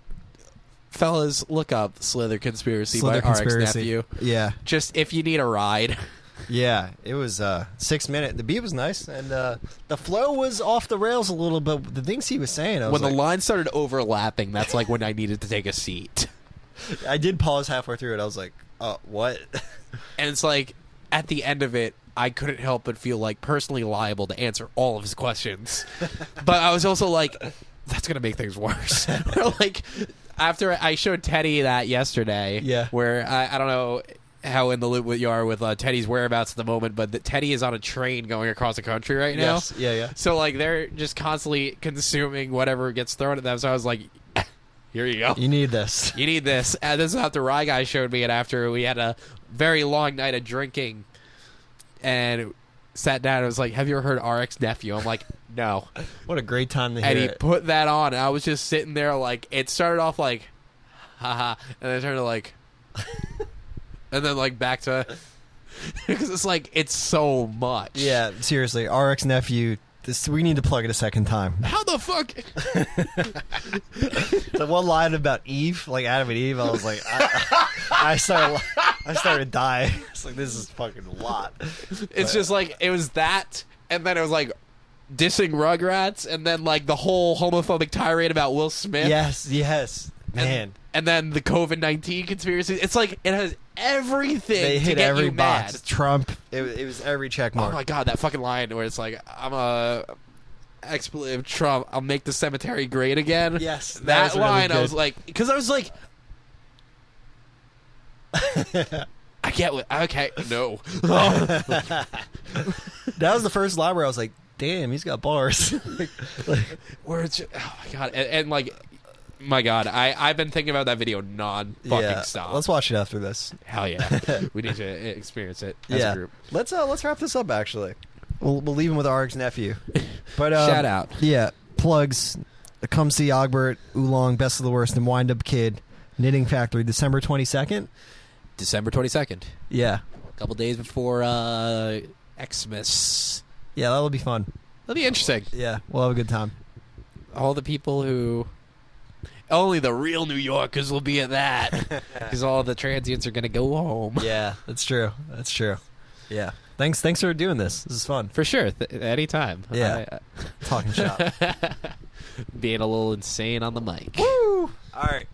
fellas, look up Slither Conspiracy by RX Nephew. Yeah. Just if you need a ride. Yeah, it was 6 minutes. The beat was nice, and the flow was off the rails a little bit. The things he was saying, I was when like, the lines started overlapping, that's like when I needed to take a seat. I did pause halfway through it. I was like, oh, what? And it's like, at the end of it, I couldn't help but feel like personally liable to answer all of his questions. But I was also like, that's going to make things worse. Like, after I showed Teddy that yesterday, Yeah. where I don't know how in the loop you are with Teddy's whereabouts at the moment, but Teddy is on a train going across the country right now. Yes. Yeah. So, like, they're just constantly consuming whatever gets thrown at them. So I was like, here you go. You need this. You need this. And this is after Rye Guy showed me it after we had a very long night of drinking and sat down and was like, have you ever heard RX Nephew? I'm like, no. What a great time to hear And he it. put that on, and I was just sitting there like, it started off like, haha, and then it turned to like, and then like back to, because it's like, it's so much. Yeah, seriously, RX Nephew. We need to plug it a second time. How the fuck? The one line about Eve, like Adam and Eve, I was like, I started dying. It's like, this is fucking a lot. It's just like, it was that, and then it was like dissing Rugrats, and then like the whole homophobic tirade about Will Smith. Yes, man. And then the COVID-19 conspiracy. It's like, it has everything They to hit get every you box. mad. Trump. It was every check mark. Oh my god, that fucking line where it's like, I'm a expletive Trump, I'll make the cemetery great again. Yes, that was really line, good. I was like, because I was like, I get what, okay, no. That was the first line where I was like, damn, he's got bars. Where it's, oh my god, and like, my god, I've been thinking about that video non-fucking stop. Let's watch it after this. Hell yeah. We need to experience it as a group. Let's wrap this up, actually. We'll leave him with RX Nephew. But Shout out. Yeah, plugs. Come see Ogbert, Oolong, Best of the Worst, and Wind Up Kid, Knitting Factory, December 22nd. December 22nd. Yeah. A couple days before Xmas. Yeah, that'll be fun. It'll be interesting. Yeah, we'll have a good time. All the people who... Only the real New Yorkers will be at that. Because all the transients are going to go home. Yeah, that's true. That's true. Yeah. Thanks for doing this. This is fun. For sure. Anytime. Yeah. Talking shop. Being a little insane on the mic. Woo! All right.